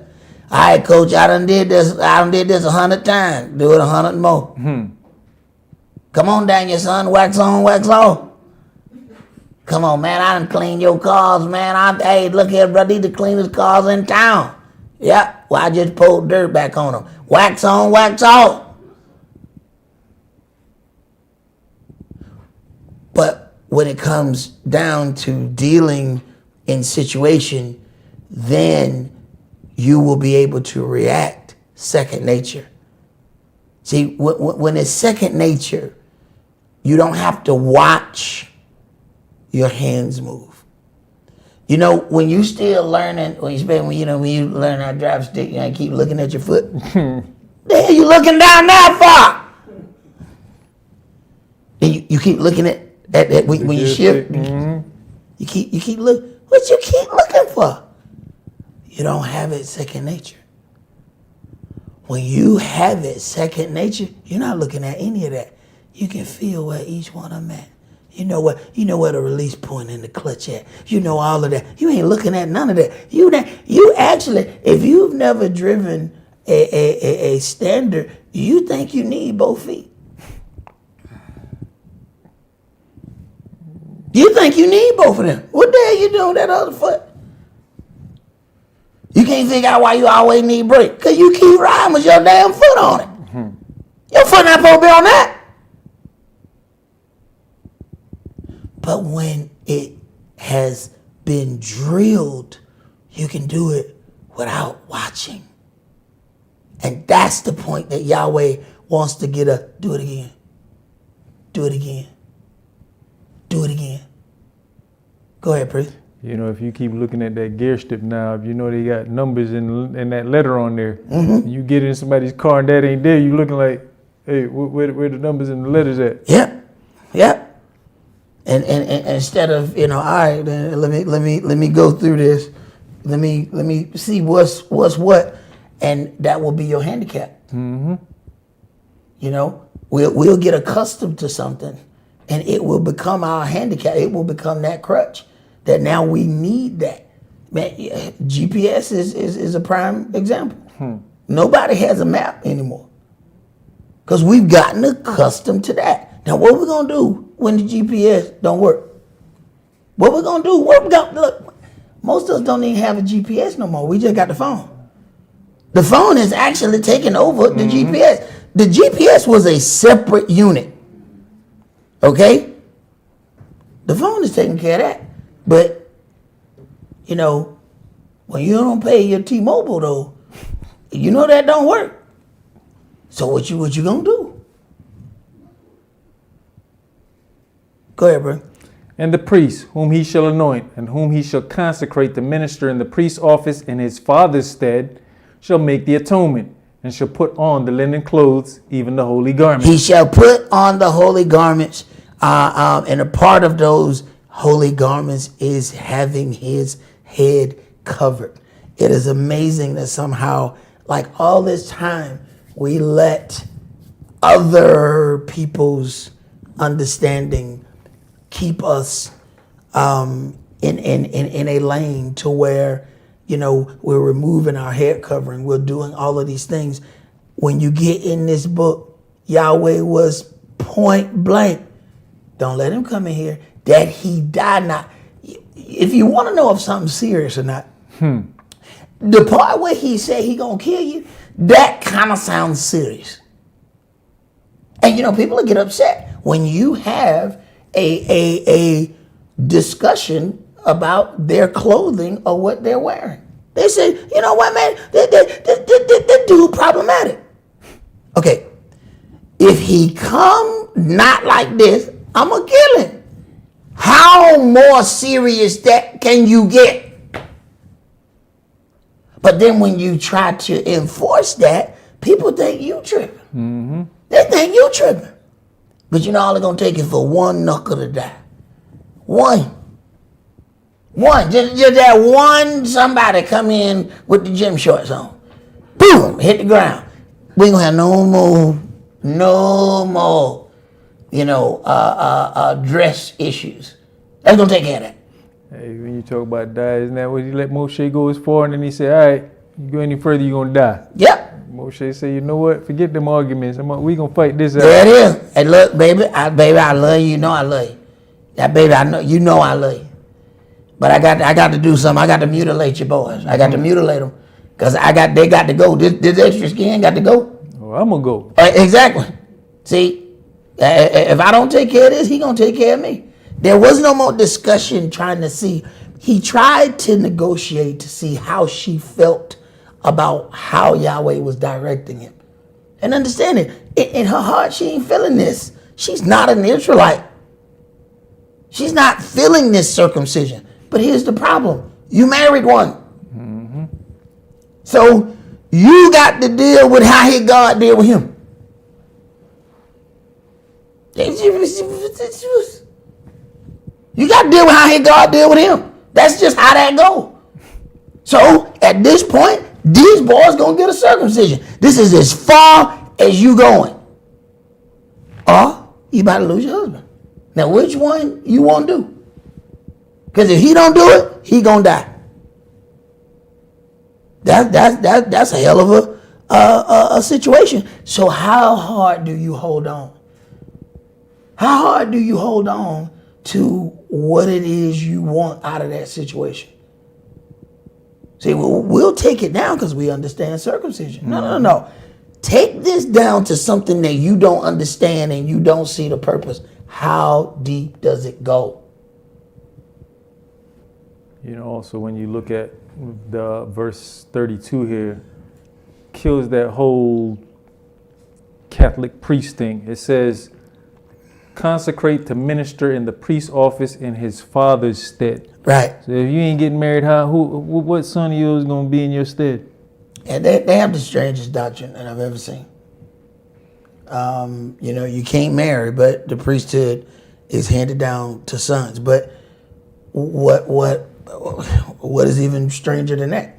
All right, coach, I done did this 100 times. Do it 100 more. Come on down, your son. Wax on, wax off. Come on, man. I done cleaned your cars, man. Hey, look here, bro. These the cleanest cars in town. Yeah. Well, I just poured dirt back on them. Wax on, wax off. But when it comes down to dealing in situation, then you will be able to react second nature. See, when it's second nature, you don't have to watch your hands move. You know, when you still learning, when you learn how to drive a stick, you keep looking at your foot. The hell you looking down there for? And you keep looking at when you shift. You keep looking. What you keep looking for? You don't have it second nature. When you have it second nature, you're not looking at any of that. You can feel where each one of them at. You know where the release point in the clutch at. You know all of that. You ain't looking at none of that. You actually, if you've never driven a standard, you think you need both feet. You think you need both of them. What the hell you doing with that other foot? You can't figure out why you always need brake. Because you keep riding with your damn foot on it. Your foot not supposed to be on that. But when it has been drilled you can do it without watching. And that's the point that Yahweh wants to get us. Do it again. Do it again. Do it again. Go ahead, Priest. You know, if you keep looking at that gear strip now, if you know they got numbers in that letter on there, you get in somebody's car and that ain't there, you looking like, hey, where the numbers and the letters at? Yep. And instead of, all right, then let me go through this. Let me see what's what, and that will be your handicap. We'll get accustomed to something, and it will become our handicap. It will become that crutch that now we need that. Man, GPS is a prime example. Nobody has a map anymore because we've gotten accustomed to that. Now, what we're gonna do when the GPS don't work? What we're gonna do? Look, most of us don't even have a GPS no more. We just got the phone. The phone is actually taking over the GPS. The GPS was a separate unit. Okay? The phone is taking care of that. But, when you don't pay your T-Mobile though, that don't work. So what you gonna do? Go ahead, bro. And the priest, whom he shall anoint, and whom he shall consecrate to minister in the priest's office in his father's stead, shall make the atonement, and shall put on the linen clothes, even the holy garments. He shall put on the holy garments, and a part of those holy garments is having his head covered. It is amazing that somehow, like all this time, we let other people's understanding keep us in a lane to where, we're removing our head covering. We're doing all of these things. When you get in this book, Yahweh was point blank. Don't let him come in here. That he died not. If you want to know if something's serious or not, the part where he said he gonna kill you, that kind of sounds serious. And people will get upset when you have a discussion about their clothing or what they're wearing. They say, you know what, man, that dude problematic. Okay, if he come not like this, I'm gonna kill him. How more serious that can you get? But then when you try to enforce that, people think you tripping. They think you tripping. But all they're gonna take is for one knuckle to die. One. Just that one somebody come in with the gym shorts on. Boom, hit the ground. We ain't gonna have no more, dress issues. That's gonna take care of that. Hey, when you talk about die, isn't that what he let Moshe go as far? And then he said, all right, you go any further, you're gonna die. Yep. Moshe said, you know what? Forget them arguments. We gonna fight this out. There it is. Hey, look, baby, I love you. You know I love you. That baby, I know I love you. But I got to do something. I got to mutilate your boys. I got to mutilate them because they got to go. This extra skin got to go. Oh, I'm gonna go. Exactly. See, if I don't take care of this, he gonna take care of me. There was no more discussion trying to see. He tried to negotiate to see how she felt about how Yahweh was directing him. And understand it, in her heart, she ain't feeling this. She's not an Israelite. She's not feeling this circumcision. But here's the problem. You married one. So you got to deal with how God deal with him. You got to deal with how God deal with him. That's just how that go. So at this point, these boys gonna get a circumcision. This is as far as you going. Or you about to lose your husband. Now which one you want to do? Because if he don't do it, he gonna die. That's a hell of a situation. So how hard do you hold on? How hard do you hold on to what it is you want out of that situation? See, we'll take it down because we understand circumcision. No. Take this down to something that you don't understand and you don't see the purpose. How deep does it go? You know, also when you look at the verse 32 here, kills that whole Catholic priest thing. It says, consecrate to minister in the priest's office in his father's stead. Right. So if you ain't getting married, what son of yours is going to be in your stead? And they have the strangest doctrine that I've ever seen. You know, you can't marry, but the priesthood is handed down to sons. But what is even stranger than that?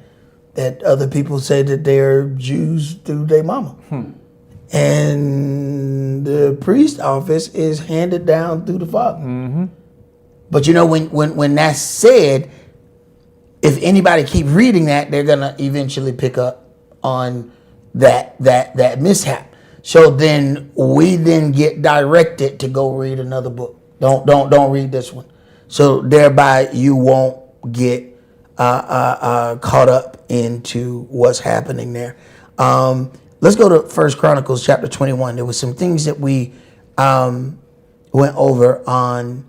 That other people say that they're Jews through their mama. And the priest office is handed down through the father. Mm-hmm. But you know, when that's said, if anybody keep reading that, they're gonna eventually pick up on that mishap. So then we get directed to go read another book. Don't read this one. So thereby you won't get caught up into what's happening there. Let's go to 1 Chronicles chapter 21. There was some things that we went over on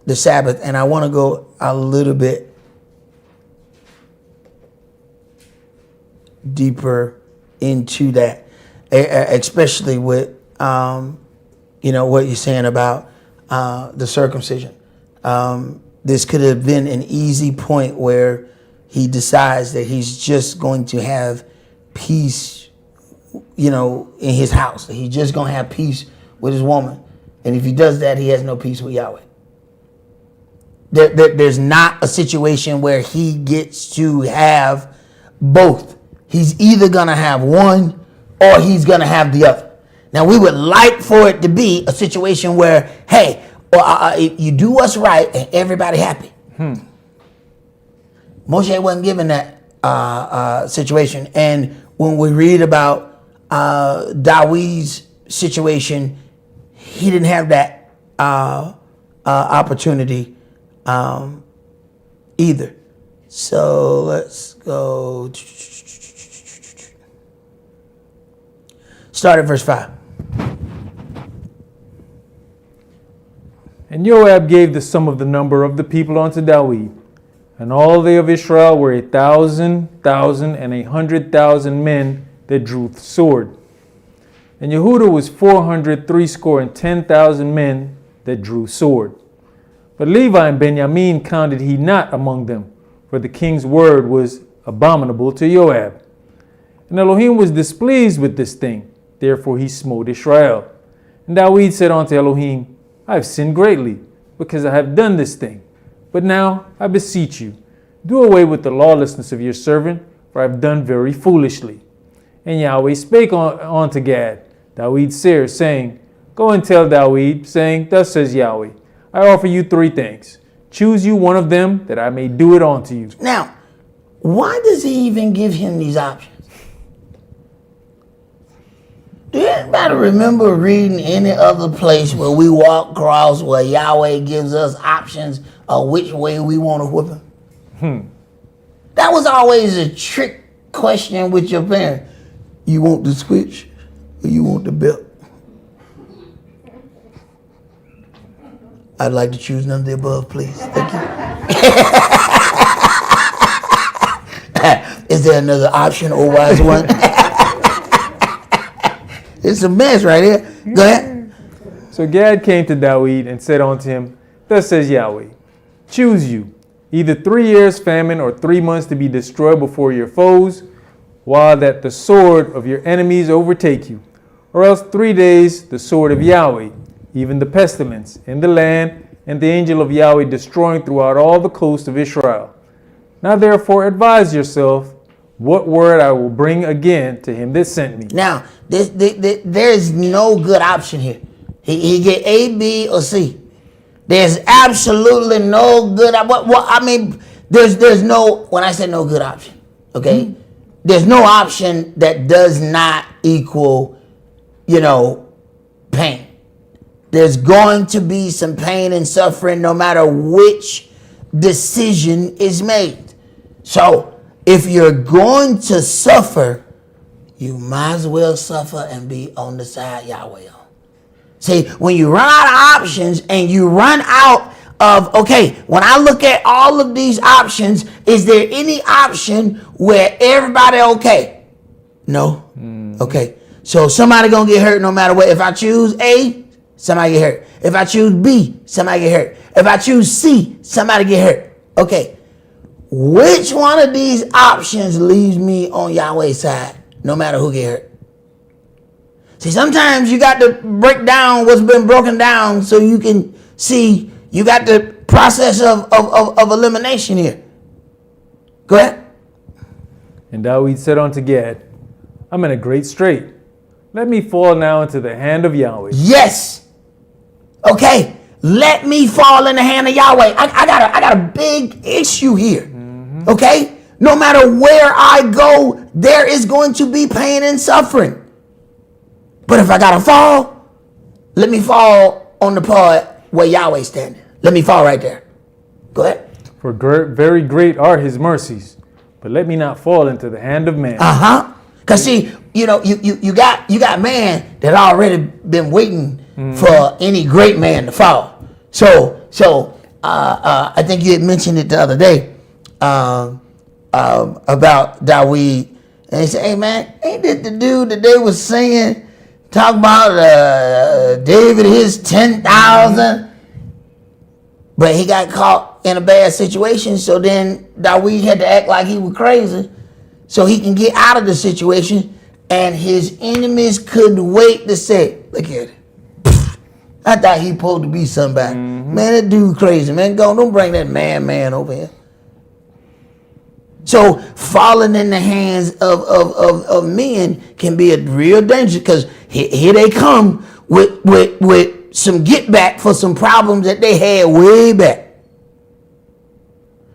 the Sabbath, and I want to go a little bit deeper into that, especially with you know what you're saying about the circumcision. This could have been an easy point where he decides that he's just going to have peace, you know, in his house. He's just going to have peace with his woman. And if he does that, he has no peace with Yahweh. There's not a situation where he gets to have both. He's either going to have one or he's going to have the other. Now, we would like for it to be a situation where, hey, you do what's right and everybody happy. Moshe wasn't given that situation. And when we read about David's situation, he didn't have that opportunity either. So let's go. Start at verse 5. And Joab gave the sum of the number of the people unto David. And all they of Israel were 1,000, and 100,000 men that drew sword. And Yehuda was 410,000 men that drew sword. But Levi and Benjamin counted he not among them, for the king's word was abominable to Joab. And Elohim was displeased with this thing, therefore he smote Israel. And David said unto Elohim, I have sinned greatly, because I have done this thing. But now, I beseech you, do away with the lawlessness of your servant, for I have done very foolishly. And Yahweh spake unto Gad, David's seer, saying, Go and tell David, saying, Thus says Yahweh, I offer you 3 things. Choose you one of them, that I may do it unto you. Now, why does he even give him these options? Do anybody remember reading any other place where we walk across where Yahweh gives us options of which way we want to whip him? That was always a trick question with your parents. You want the switch or you want the belt? I'd like to choose none of the above, please. Thank you. Is there another option or wise one? It's a mess right here. Go ahead. So Gad came to David and said unto him, Thus says Yahweh, choose you, either 3 years famine or 3 months to be destroyed before your foes, while that the sword of your enemies overtake you, or else 3 days the sword of Yahweh, even the pestilence in the land, and the angel of Yahweh destroying throughout all the coast of Israel. Now therefore advise yourself what word I will bring again to him that sent me. Now, there's no good option here. He get A, B, or C. There's absolutely no good. There's no. When I say no good option, okay, there's no option that does not equal, pain. There's going to be some pain and suffering no matter which decision is made. So, if you're going to suffer, you might as well suffer and be on the side Yahweh on. See, when you run out of options and you run out okay, when I look at all of these options, is there any option where everybody okay? No. Okay. So somebody gonna get hurt no matter what. If I choose A, somebody get hurt. If I choose B, somebody get hurt. If I choose C, somebody get hurt. Okay. Which one of these options leaves me on Yahweh's side, no matter who get hurt? See, sometimes you got to break down what's been broken down so you can see you got the process of elimination here. Go ahead. And Dawid said unto Gad, I'm in a great strait. Let me fall now into the hand of Yahweh. Yes. Okay. Let me fall in the hand of Yahweh. I got a big issue here. Okay? No matter where I go, there is going to be pain and suffering. But if I gotta fall, let me fall on the part where Yahweh's standing. Let me fall right there. Go ahead. For very great are his mercies, but let me not fall into the hand of man. Cause see, you got man that already been waiting for any great man to fall. So I think you had mentioned it the other day about Dawid, and he said, "Hey man, ain't that the dude that they was singing, talk about David his 10,000?" But he got caught in a bad situation, so then Dawid had to act like he was crazy so he can get out of the situation, and his enemies couldn't wait to say, "Look at it. I thought he supposed to be somebody. Man, that dude crazy, man. Don't bring that man over here." So falling in the hands of men can be a real danger, because here they come with some get back for some problems that they had way back.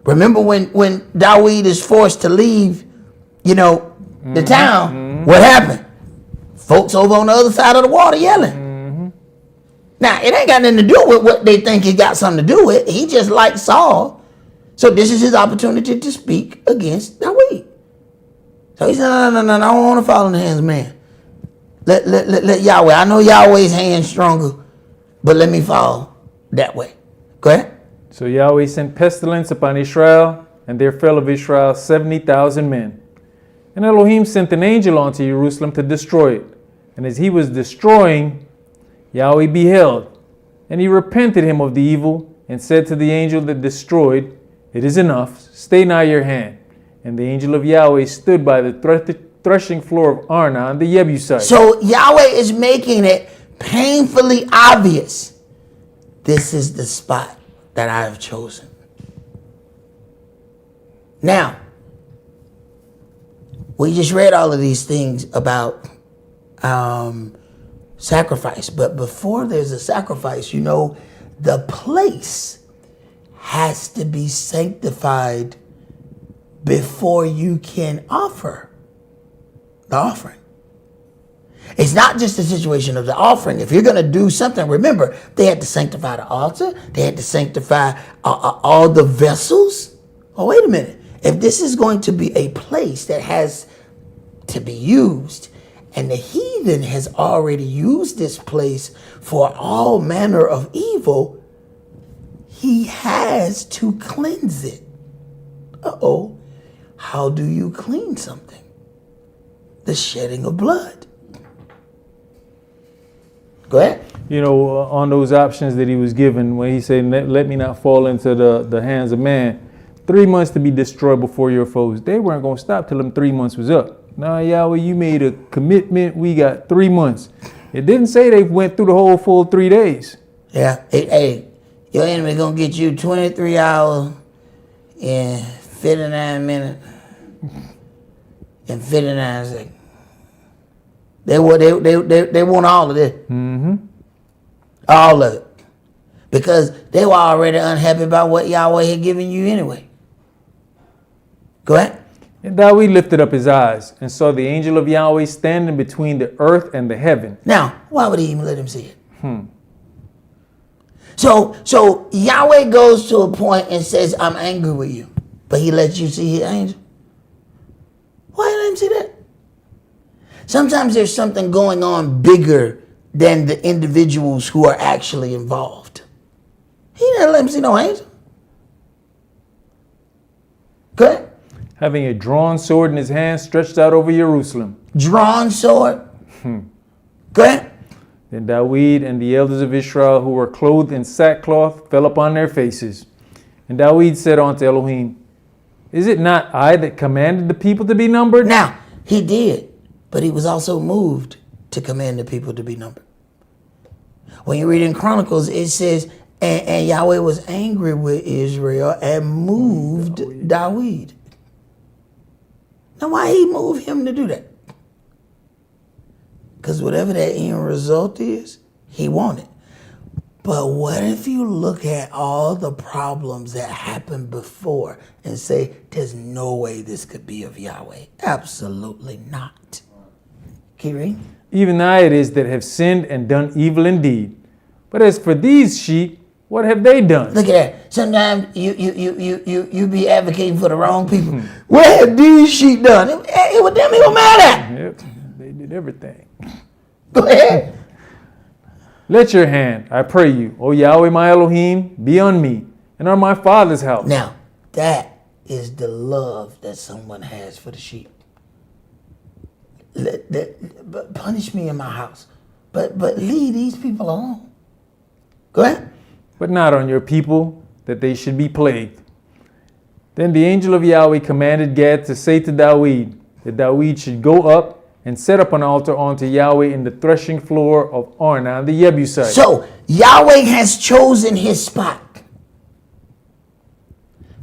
Remember when Dawid is forced to leave, the town, what happened? Folks over on the other side of the water yelling. Now, it ain't got nothing to do with what they think it got something to do with. He just like Saul. So this is his opportunity to speak against Dawid. So he said, no, I don't want to fall in the hands of man. Let Yahweh, I know Yahweh's hand's stronger, but let me fall that way. Go ahead. So Yahweh sent pestilence upon Israel, and there fell of Israel 70,000 men. And Elohim sent an angel unto Jerusalem to destroy it. And as he was destroying, Yahweh beheld, and he repented him of the evil, and said to the angel that destroyed, It is enough, stay nigh your hand. And the angel of Yahweh stood by the threshing floor of Arnon the Jebusite. So Yahweh is making it painfully obvious. This is the spot that I have chosen. Now, we just read all of these things about sacrifice. But before there's a sacrifice, the place has to be sanctified before you can offer the offering. It's not just the situation of the offering. If you're going to do something, remember, they had to sanctify the altar. They had to sanctify all the vessels. Oh, wait a minute. If this is going to be a place that has to be used, and the heathen has already used this place for all manner of evil, he has to cleanse it. Uh-oh. How do you clean something? The shedding of blood. Go ahead. On those options that he was given, when he said, let me not fall into the hands of man, 3 months to be destroyed before your foes. They weren't going to stop till them 3 months was up. Nah, Yahweh, you made a commitment. We got 3 months. It didn't say they went through the whole full 3 days. Yeah. Hey, your enemy going to get you 23 hours and 59 minutes and 59 seconds. They want all of this. All of it. Because they were already unhappy about what Yahweh had given you anyway. Go ahead. And Dawid lifted up his eyes and saw the angel of Yahweh standing between the earth and the heaven. Now, why would he even let him see it? So Yahweh goes to a point and says, I'm angry with you. But he lets you see his angel. Why did he let him see that? Sometimes there's something going on bigger than the individuals who are actually involved. He didn't let him see no angel. Go ahead. Having a drawn sword in his hand stretched out over Jerusalem. Drawn sword. Go ahead. Then David and the elders of Israel who were clothed in sackcloth fell upon their faces. And David said unto Elohim, is it not I that commanded the people to be numbered? Now, he did, but he was also moved to command the people to be numbered. When you read in Chronicles, it says, and Yahweh was angry with Israel and moved David. Now, why he moved him to do that? Because whatever that end result is, he wanted. But what if you look at all the problems that happened before and say, there's no way this could be of Yahweh? Absolutely not. Keep reading. Even I it is that have sinned and done evil indeed. But as for these sheep, what have they done? Look at that. Sometimes you be advocating for the wrong people. What have these sheep done? It was them he was mad at. Yep, they did everything. Go ahead. Let your hand, I pray you, O Yahweh my Elohim, be on me and on my father's house. Now, that is the love that someone has for the sheep. Punish me in my house, but leave these people alone. Go ahead. But not on your people, that they should be plagued. Then the angel of Yahweh commanded Gad to say to David, that David should go up and set up an altar unto Yahweh in the threshing floor of Arnon the Jebusite. So, Yahweh has chosen his spot.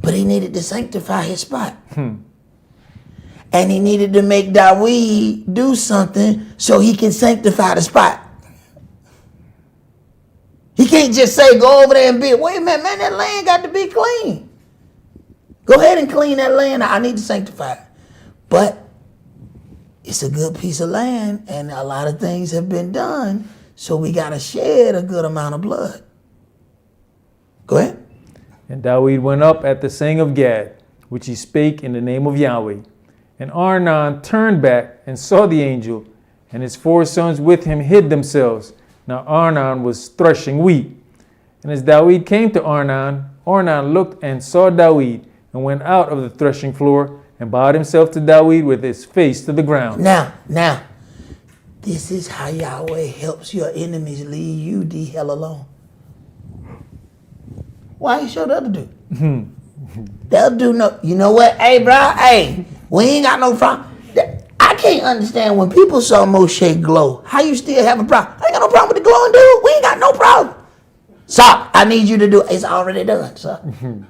But he needed to sanctify his spot. And he needed to make David do something so he can sanctify the spot. He can't just say, go over there and build. Wait a minute, man, that land got to be clean. Go ahead and clean that land. I need to sanctify it. But it's a good piece of land, and a lot of things have been done, so we got to shed a good amount of blood. Go ahead. And David went up at the saying of Gad, which he spake in the name of Yahweh. And Arnon turned back and saw the angel, and his 4 sons with him hid themselves. Now Arnon was threshing wheat. And as David came to Arnon, Arnon looked and saw David, and went out of the threshing floor, and bowed himself to David with his face to the ground. Now, this is how Yahweh helps your enemies leave you the hell alone. Why you show the other dude? The other dude know, you know what? Hey, bro, hey, we ain't got no problem. I can't understand when people saw Moshe glow, how you still have a problem? I ain't got no problem with the glowing dude. We ain't got no problem. So, I need you to do it. It's already done, sir.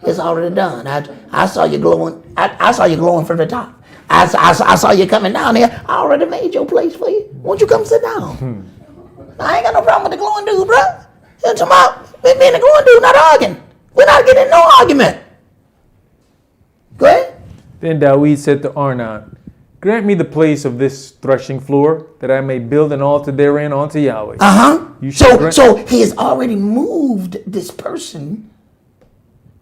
It's already done. I saw you glowing. I saw you glowing from the top. I saw you coming down here. I already made your place for you. Won't you come sit down? I ain't got no problem with the glowing dude, bro. You're talking about me and the glowing dude not arguing. We're not getting in no argument. Go ahead. Then David said to Arnon, grant me the place of this threshing floor, that I may build an altar therein unto Yahweh. So he has already moved this person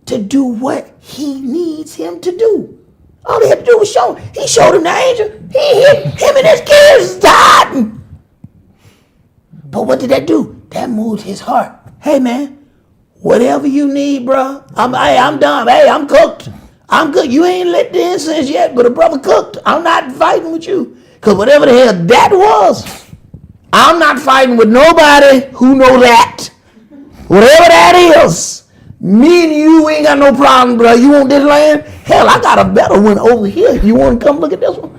to do what he needs him to do. All he had to do was show him. He showed him the angel. He hit him and his kids died. But what did that do? That moved his heart. Hey, man, whatever you need, bro. I'm done. Hey, I'm cooked. I'm good. You ain't lit the incense yet, but a brother cooked. I'm not fighting with you. Because whatever the hell that was, I'm not fighting with nobody who know that. Whatever that is, me and you ain't got no problem, bro. You want this land? Hell, I got a better one over here. You want to come look at this one?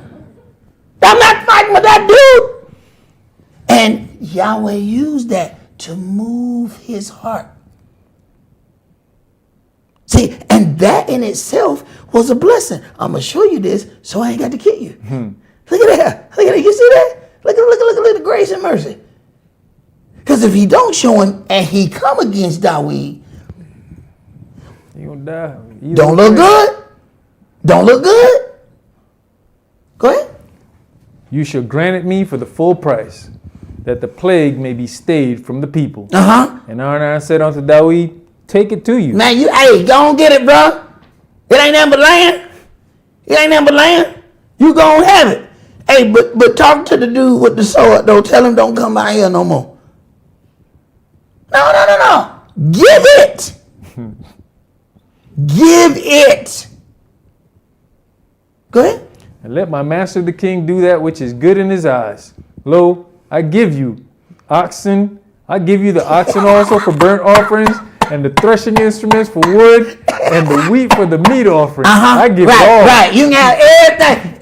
I'm not fighting with that dude. And Yahweh used that to move his heart. See, and that in itself was a blessing. I'm going to show you this so I ain't got to kill you. Look at that. Look at it. You see that? Look at the grace and mercy. Because if he don't show him and he come against David, He gonna die. don't look good. Don't look good. Go ahead. You shall grant it me for the full price, that the plague may be stayed from the people. And Arnon said unto David, take it to you. Man, hey, go on get it, bro. It ain't nothing but land. It ain't nothing but land. You gon' have it. Hey, but talk to the dude with the sword, though. Tell him don't come out here no more. No. Give it. Give it. Go ahead. And let my master the king do that which is good in his eyes. Lo, I give you oxen. I give you the oxen also for burnt offerings, and the threshing instruments for wood, and the wheat for the meat offering. I give it all. Right. You can have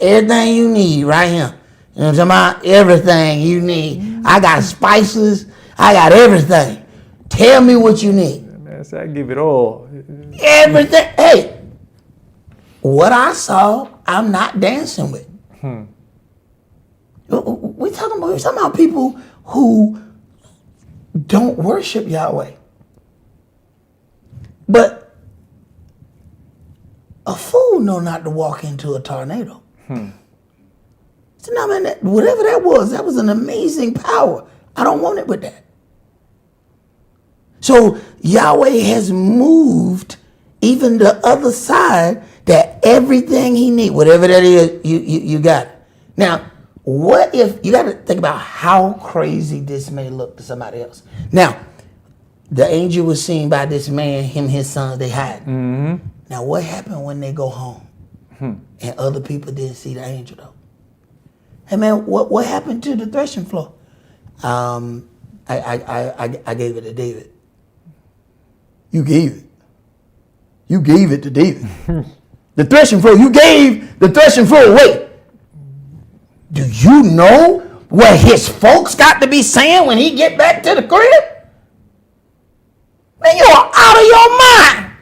everything you need right here. You know what I'm talking about? Everything you need. I got spices. I got everything. Tell me what you need. I give it all. Everything. Hey, what I saw, I'm not dancing with. We're talking about people who don't worship Yahweh. But a fool know not to walk into a tornado. So now, man, whatever that was an amazing power. I don't want it with that. So Yahweh has moved even the other side, that everything he needs, whatever that is, you got it. Now, what if, you got to think about how crazy this may look to somebody else. Now, the angel was seen by this man, him and his sons, they hide. Now, what happened when they go home and other people didn't see the angel though? Hey man, what happened to the threshing floor? I gave it to David. You gave it. You gave it to David. The threshing floor, you gave the threshing floor away. Do you know what his folks got to be saying when he get back to the crib? Man, you are out of your mind.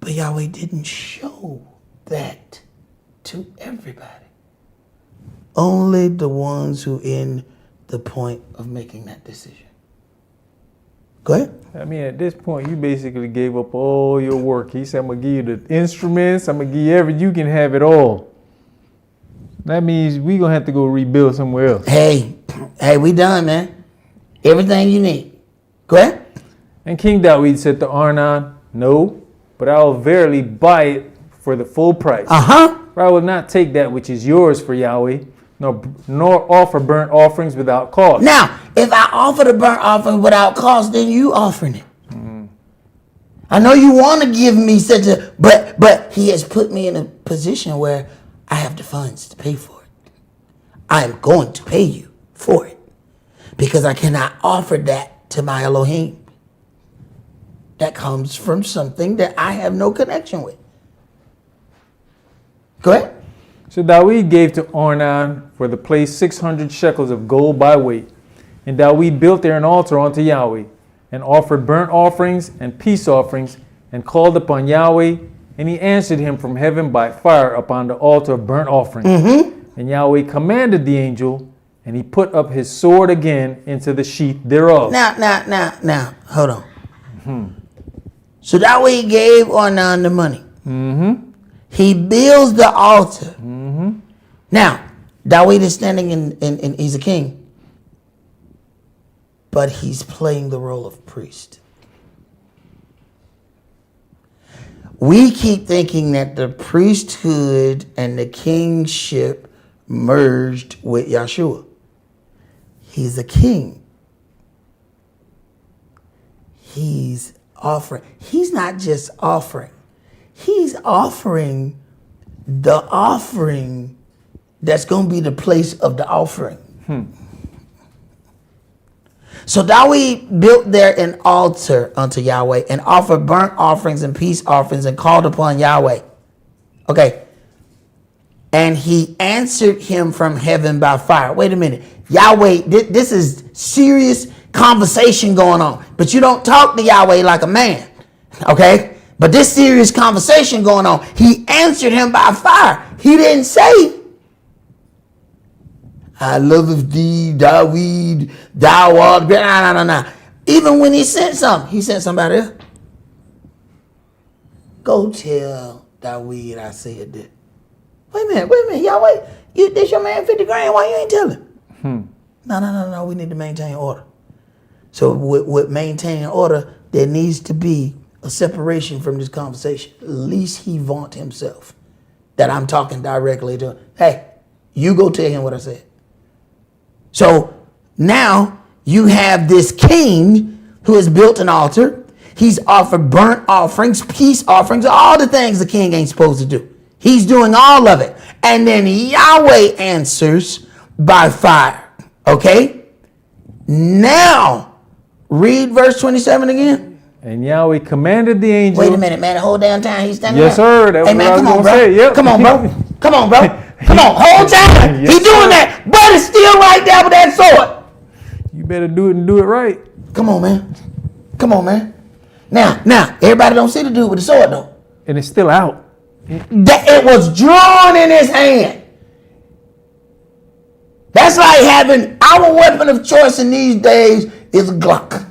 But Yahweh didn't show that to everybody. Only the ones who in the point of making that decision. Go ahead. I mean, at this point, you basically gave up all your work. He said, I'm going to give you the instruments. I'm going to give you everything. You can have it all. That means we're going to have to go rebuild somewhere else. Hey, we done, man. Everything you need. Go ahead. And King David said to Arnon, no, but I will verily buy it for the full price. For I will not take that which is yours for Yahweh, nor offer burnt offerings without cost. Now, if I offer the burnt offering without cost, then you offering it. I know you want to give me such a, but he has put me in a position where I have the funds to pay for it. I am going to pay you for it because I cannot offer that to my Elohim. That comes from something that I have no connection with. Go ahead. So David gave to Ornan for the place 600 shekels of gold by weight. And David built there an altar unto Yahweh, and offered burnt offerings and peace offerings, and called upon Yahweh, and he answered him from heaven by fire upon the altar of burnt offerings. And Yahweh commanded the angel, and he put up his sword again into the sheath thereof. Now, hold on. So David gave Ornan the money. He builds the altar. Now, David is standing in he's a king, but he's playing the role of priest. We keep thinking that the priesthood and the kingship merged with Yahshua. He's a king. He's offering. He's not just offering. He's offering the offering that's going to be the place of the offering. So David built there an altar unto Yahweh and offered burnt offerings and peace offerings and called upon Yahweh. Okay. And he answered him from heaven by fire. Wait a minute. Yahweh, this is serious conversation going on. But you don't talk to Yahweh like a man. Okay. But this serious conversation going on. He answered him by fire. He didn't say, I love thee, David, thou art great. No. Even when he sent somebody else. Go tell David I said that. Wait a minute, Yahweh, this your man 50 grand, why you ain't tell him? No, we need to maintain order. So with maintaining order, there needs to be a separation from this conversation. At least he vaunt himself that I'm talking directly to him. Hey, you go tell him what I said. So now you have this king who has built an altar. He's offered burnt offerings, peace offerings, all the things the king ain't supposed to do. He's doing all of it. And then Yahweh answers by fire. Okay? Now, read verse 27 again. And Yahweh commanded the angel. Wait a minute, man. The whole damn time he's standing Yes, there. sir. That's Hey, man, what come I on, was bro. gonna say. Yep. Come on, bro. Come on, bro. Come on. Whole time. Yes, He's doing sir. that. But it's still right there with that sword. You better do it and do it right. Come on, man. Come on, man. Now, everybody don't see the dude with the sword, though. And it's still out. That it was drawn in his hand. That's like having our weapon of choice in these days is a Glock.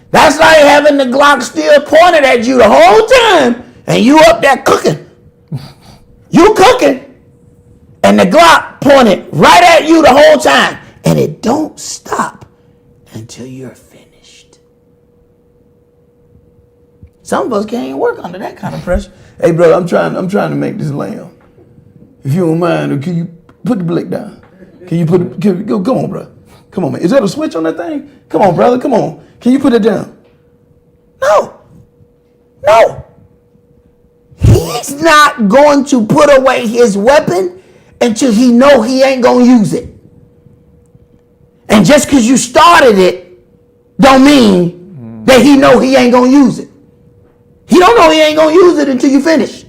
That's like having the Glock still pointed at you the whole time, and you up there cooking. You cooking, and the Glock pointed right at you the whole time, and it don't stop until you're finished. Some of us can't even work under that kind of pressure. Hey, brother, I'm trying to make this lamb. If you don't mind, can you put the blick down? Can you come on, bro. Come on, man. Is that a switch on that thing? Come on, brother. Come on. Can you put it down? No. He's not going to put away his weapon until he know he ain't going to use it. And just because you started it don't mean that he know he ain't going to use it. He don't know he ain't going to use it until you finish.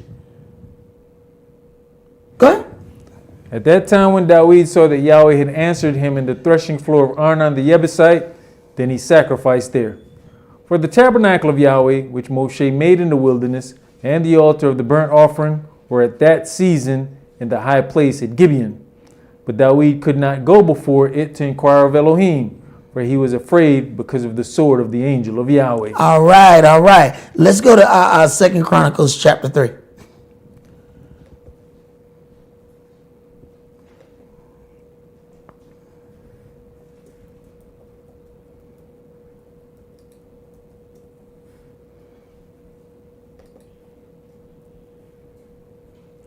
Go ahead. At that time when David saw that Yahweh had answered him in the threshing floor of Arnon the Jebusite, then he sacrificed there. For the tabernacle of Yahweh, which Moshe made in the wilderness, and the altar of the burnt offering were at that season in the high place at Gibeon. But David could not go before it to inquire of Elohim, for he was afraid because of the sword of the angel of Yahweh. All right. Let's go to 2 Chronicles chapter 3.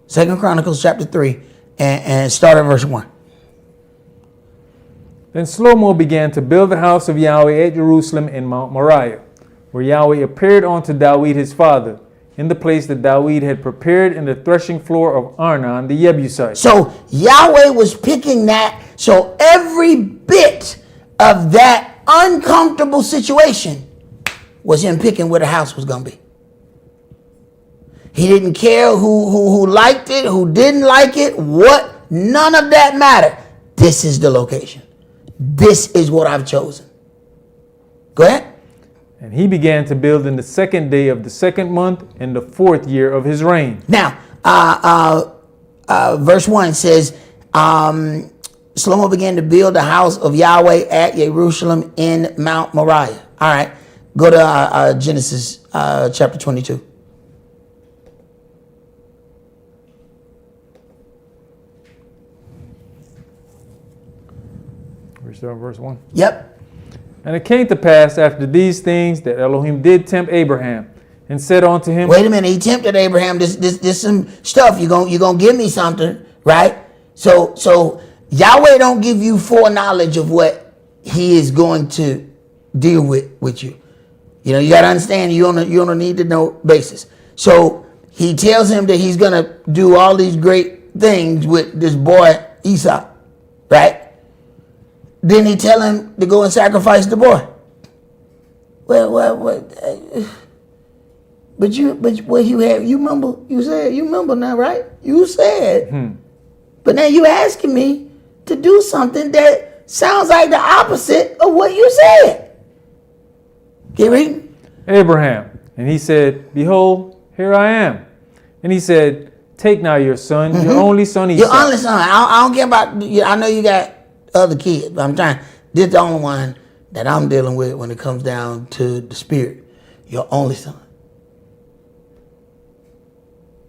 Second Chronicles chapter 3 and start at verse 1. Then Shlomo began to build the house of Yahweh at Jerusalem in Mount Moriah, where Yahweh appeared unto David his father, in the place that David had prepared in the threshing floor of Arnon the Jebusite. So Yahweh was picking that. So every bit of that uncomfortable situation was him picking where the house was going to be. He didn't care who liked it, who didn't like it, what, none of that mattered. This is the location. This is what I've chosen. Go ahead. And he began to build in the 2nd day of the 2nd month in the 4th year of his reign. Now, verse 1 says, Shlomo began to build the house of Yahweh at Jerusalem in Mount Moriah. All right, go to Genesis chapter 22. Verse 1. Yep. And it came to pass after these things that Elohim did tempt Abraham and said unto him, Wait a minute, he tempted Abraham. This some stuff. You're gonna give me something, right? So Yahweh don't give you foreknowledge of what he is going to deal with you. You know, you gotta understand you on a need to know basis. So he tells him that he's gonna do all these great things with this boy Esau, right? Then he tell him to go and sacrifice the boy. But what you have, you remember now, right? You said. But now you asking me to do something that sounds like the opposite of what you said. Keep reading. Abraham. And he said, Behold, here I am. And he said, Take now your son, your only son Esau. Your only son. I don't care about, I know you got other kids, but this is the only one that I'm dealing with when it comes down to the spirit. Your only son.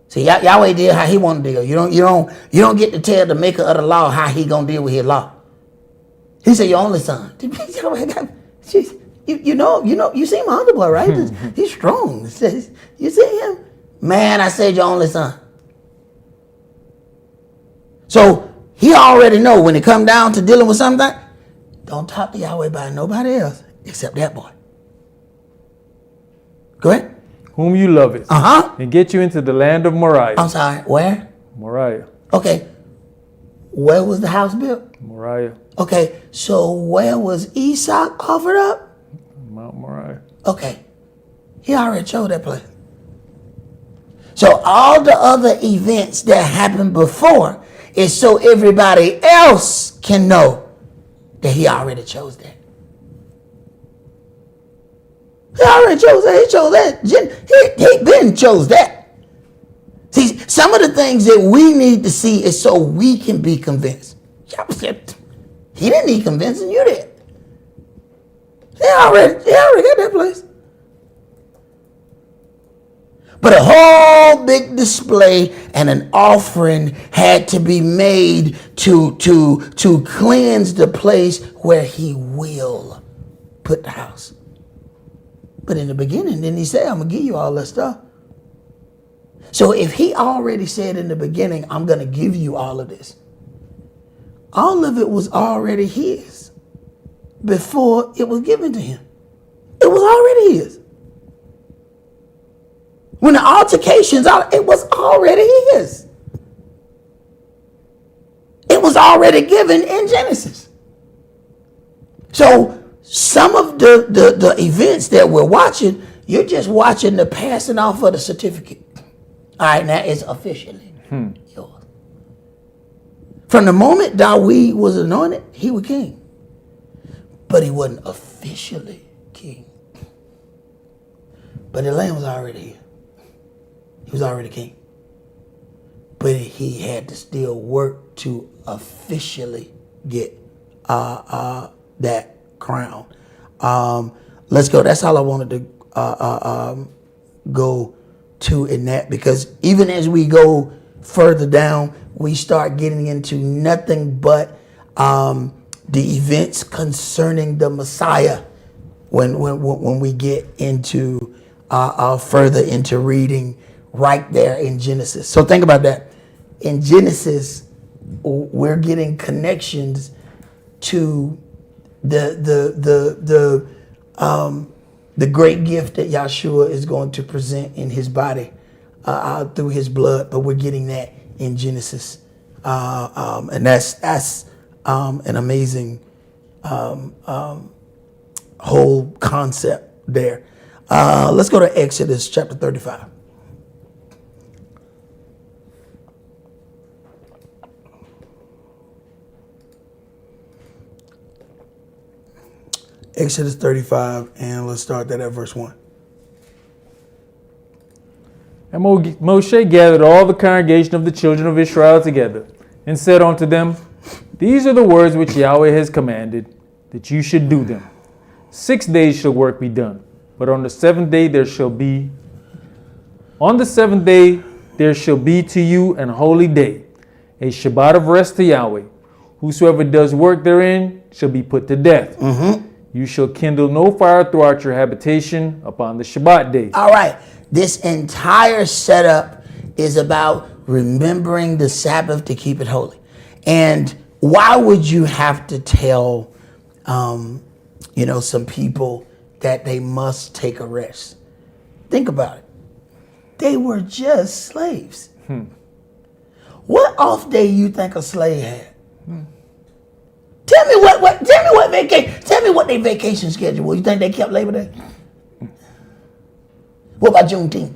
See, Yahweh deal how he want to deal. You don't get to tell the maker of the law how he gonna deal with his law. He said your only son. You see my other boy, right? He's strong. You see him? Man, I said your only son. So he already know when it come down to dealing with something, don't talk to Yahweh about nobody else except that boy. Go ahead. whom you lovest, and get you into the land of Moriah. I'm sorry, where? Moriah. Okay. Where was the house built? Moriah. Okay, so where was Esau offered up? Mount Moriah. Okay. He already chose that place. So all the other events that happened before is so everybody else can know that he already chose that. He already chose that. He chose that. He been chose that. See, some of the things that we need to see is so we can be convinced. He didn't need convincing, you did. He already got that place. But a whole big display and an offering had to be made to cleanse the place where he will put the house. But in the beginning, didn't he say, I'm going to give you all that stuff? So if he already said in the beginning, I'm going to give you all of this, all of it was already his before it was given to him. It was already his. When the altercations out, it was already his. It was already given in Genesis. So some of the events that we're watching, you're just watching the passing off of the certificate. All right, now it's officially yours. From the moment Dawid was anointed, he was king. But he wasn't officially king. But the land was already here. He was already king. But he had to still work to officially get that crown. Let's go. That's all I wanted to go to in that, because even as we go further down, we start getting into nothing but the events concerning the Messiah when we get into further into reading right there in Genesis. So think about that. In Genesis, we're getting connections to the great gift that Yahshua is going to present in his body through his blood, but we're getting that in Genesis, and that's an amazing whole concept there. Let's go to Exodus chapter 35. Exodus 35, and let's start that at verse 1. And Moshe gathered all the congregation of the children of Israel together, and said unto them, These are the words which Yahweh has commanded, that you should do them. 6 days shall work be done, but on the seventh day there shall be to you an holy day, a Shabbat of rest to Yahweh. Whosoever does work therein shall be put to death. You shall kindle no fire throughout your habitation upon the Shabbat day. All right. This entire setup is about remembering the Sabbath to keep it holy. And why would you have to tell, some people that they must take a rest? Think about it. They were just slaves. What off day you think a slave had? Tell me what their vacation schedule was. You think they kept Labor Day? What about Juneteenth?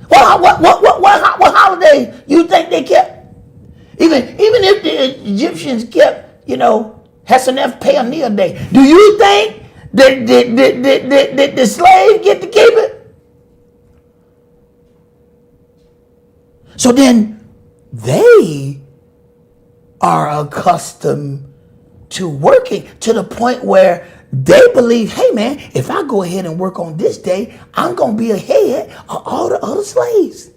What holiday you think they kept? Even if the Egyptians kept, Hesenef Pioneer Day, do you think that the slaves get to keep it? So then they are accustomed to working to the point where they believe, hey man, if I go ahead and work on this day, I'm going to be ahead of all the other slaves.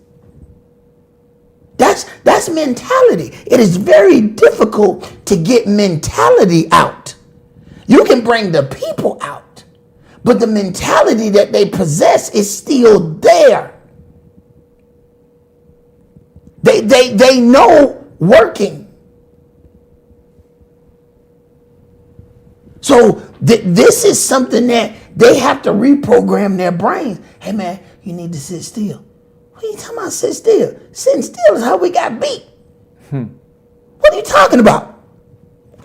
That's mentality. It is very difficult to get mentality out. You can bring the people out, but the mentality that they possess is still there. They know working. So this is something that they have to reprogram their brains. Hey man, you need to sit still. What are you talking about sit still? Sitting still is how we got beat. What are you talking about?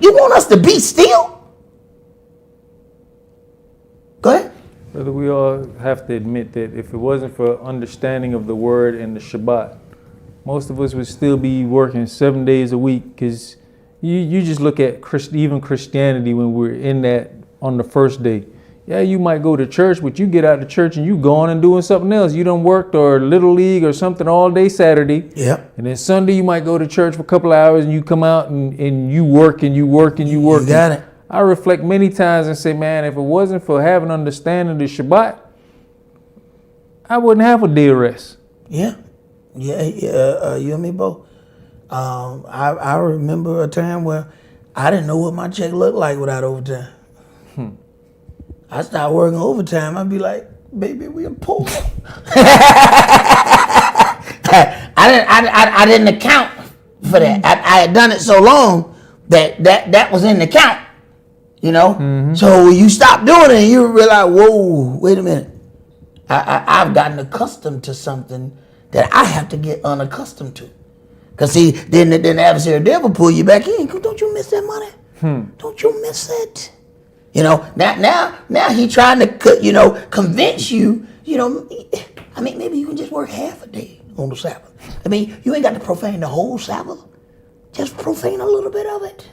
You want us to be still? Go ahead. Brother, we all have to admit that if it wasn't for understanding of the word and the Shabbat, most of us would still be working 7 days a week, because you just look at even Christianity when we're in that on the first day. Yeah, you might go to church, but you get out of church and you going and doing something else. You done worked or Little League or something all day Saturday. Yeah. And then Sunday you might go to church for a couple of hours and you come out and you work and you work and you work. You got it. I reflect many times and say, man, if it wasn't for having understanding the Shabbat, I wouldn't have a day of rest. Yeah. You and me both. I remember a time where I didn't know what my check looked like without overtime. I started working overtime. I'd be like, baby, we are poor. I didn't account for that. I had done it so long that was in the count, you know? Mm-hmm. So when you stop doing it, you realize, whoa, wait a minute. I've gotten accustomed to something that I have to get unaccustomed to. Because see, then the adversary devil pull you back in. Don't you miss that money? Don't you miss it? You know, now he trying to, convince you, I mean, maybe you can just work half a day on the Sabbath. I mean, you ain't got to profane the whole Sabbath. Just profane a little bit of it.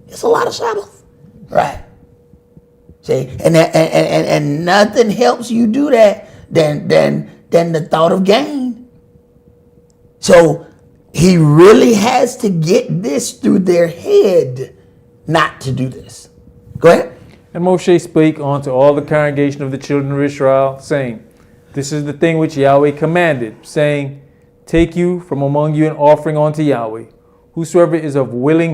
It's a lot of Sabbath, right? See, and nothing helps you do that than the thought of gain. So he really has to get this through their head not to do this. Go ahead. And Moshe spake unto all the congregation of the children of Israel, saying, This is the thing which Yahweh commanded, saying, Take you from among you an offering unto Yahweh. Whosoever is of a willing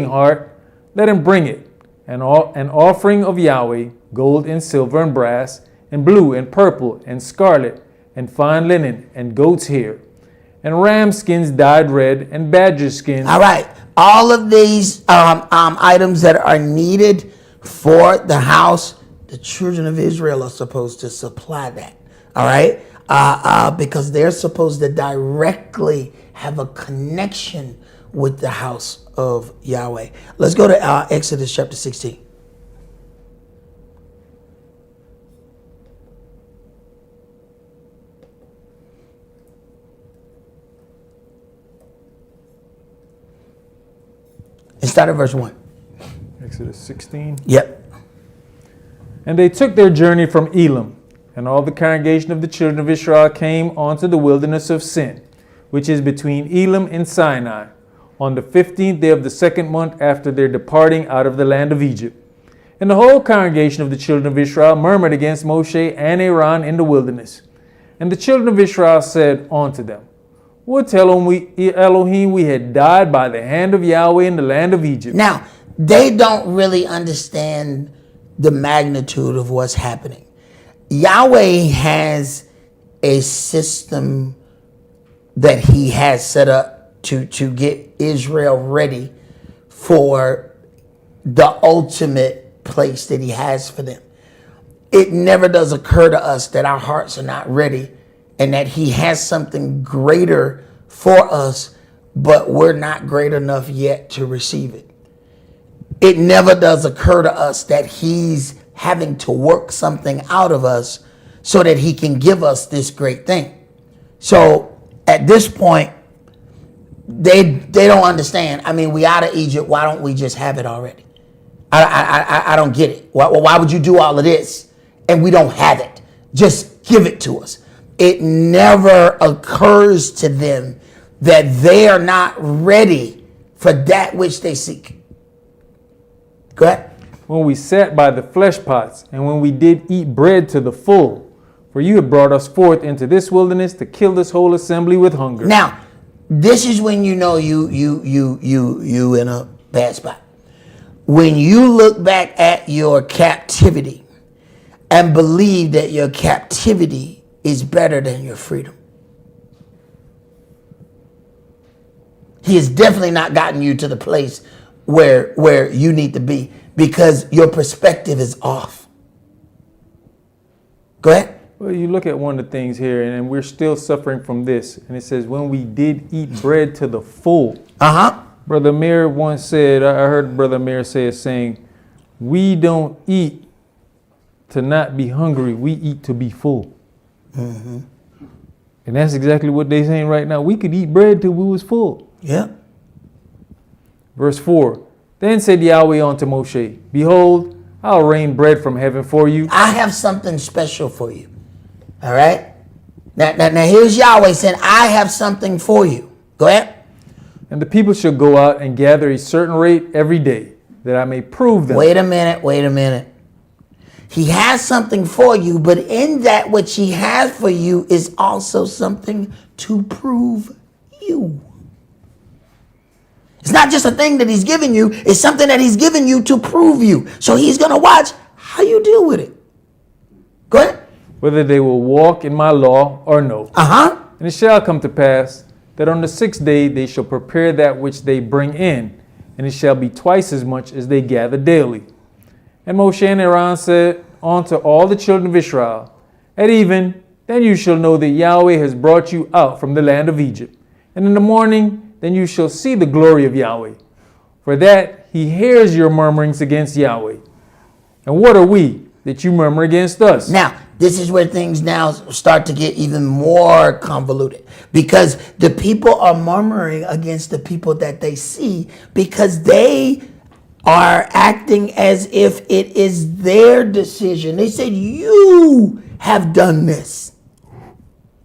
heart, let him bring it. An offering of Yahweh, gold and silver and brass, and blue and purple and scarlet, and fine linen, and goat's hair, and ram skins dyed red, and badger skins. All right. All of these items that are needed for the house, the children of Israel are supposed to supply that. All right. Because they're supposed to directly have a connection with the house of Yahweh. Let's go to Exodus chapter 16. And start at verse 1. Exodus 16. Yep. And they took their journey from Elim, and all the congregation of the children of Israel came unto the wilderness of Sin, which is between Elim and Sinai, on the 15th day of the second month after their departing out of the land of Egypt. And the whole congregation of the children of Israel murmured against Moshe and Aaron in the wilderness. And the children of Israel said unto them, Would Elohim we had died by the hand of Yahweh in the land of Egypt. Now, they don't really understand the magnitude of what's happening. Yahweh has a system that he has set up to get Israel ready for the ultimate place that he has for them. It never does occur to us that our hearts are not ready and that he has something greater for us, but we're not great enough yet to receive it. It never does occur to us that he's having to work something out of us so that he can give us this great thing. So at this point, they don't understand. I mean, we out of Egypt. Why don't we just have it already? I don't get it. Why would you do all of this and we don't have it? Just give it to us. It never occurs to them that they are not ready for that which they seek. Go ahead. When we sat by the flesh pots, and when we did eat bread to the full, for you have brought us forth into this wilderness to kill this whole assembly with hunger. Now, this is when you know you in a bad spot. When you look back at your captivity and believe that your captivity is better than your freedom. He has definitely not gotten you to the place where you need to be, because your perspective is off. Go ahead. Well, you look at one of the things here, and we're still suffering from this. And it says, when we did eat bread to the full. Uh-huh. Brother Amir once said, I heard Brother Amir say, we don't eat to not be hungry. We eat to be full. Mm-hmm. And that's exactly what they're saying right now. We could eat bread till we was full. Yeah. Verse 4. Then said Yahweh unto Moshe, behold, I'll rain bread from heaven for you. I have something special for you. All right? Now here's Yahweh saying, I have something for you. Go ahead. And the people shall go out and gather a certain rate every day, that I may prove them. Wait a minute. He has something for you, but in that which he has for you is also something to prove you. It's not just a thing that he's giving you. It's something that he's given you to prove you. So he's going to watch how you deal with it. Go ahead. Whether they will walk in my law or no. Uh-huh. And it shall come to pass that on the 6th day they shall prepare that which they bring in, and it shall be twice as much as they gather daily. And Moshe and Aaron said unto all the children of Israel, at even, then you shall know that Yahweh has brought you out from the land of Egypt. And in the morning, then you shall see the glory of Yahweh. For that he hears your murmurings against Yahweh. And what are we that you murmur against us? Now, this is where things now start to get even more convoluted, because the people are murmuring against the people that they see because they are acting as if it is their decision. They said, you have done this.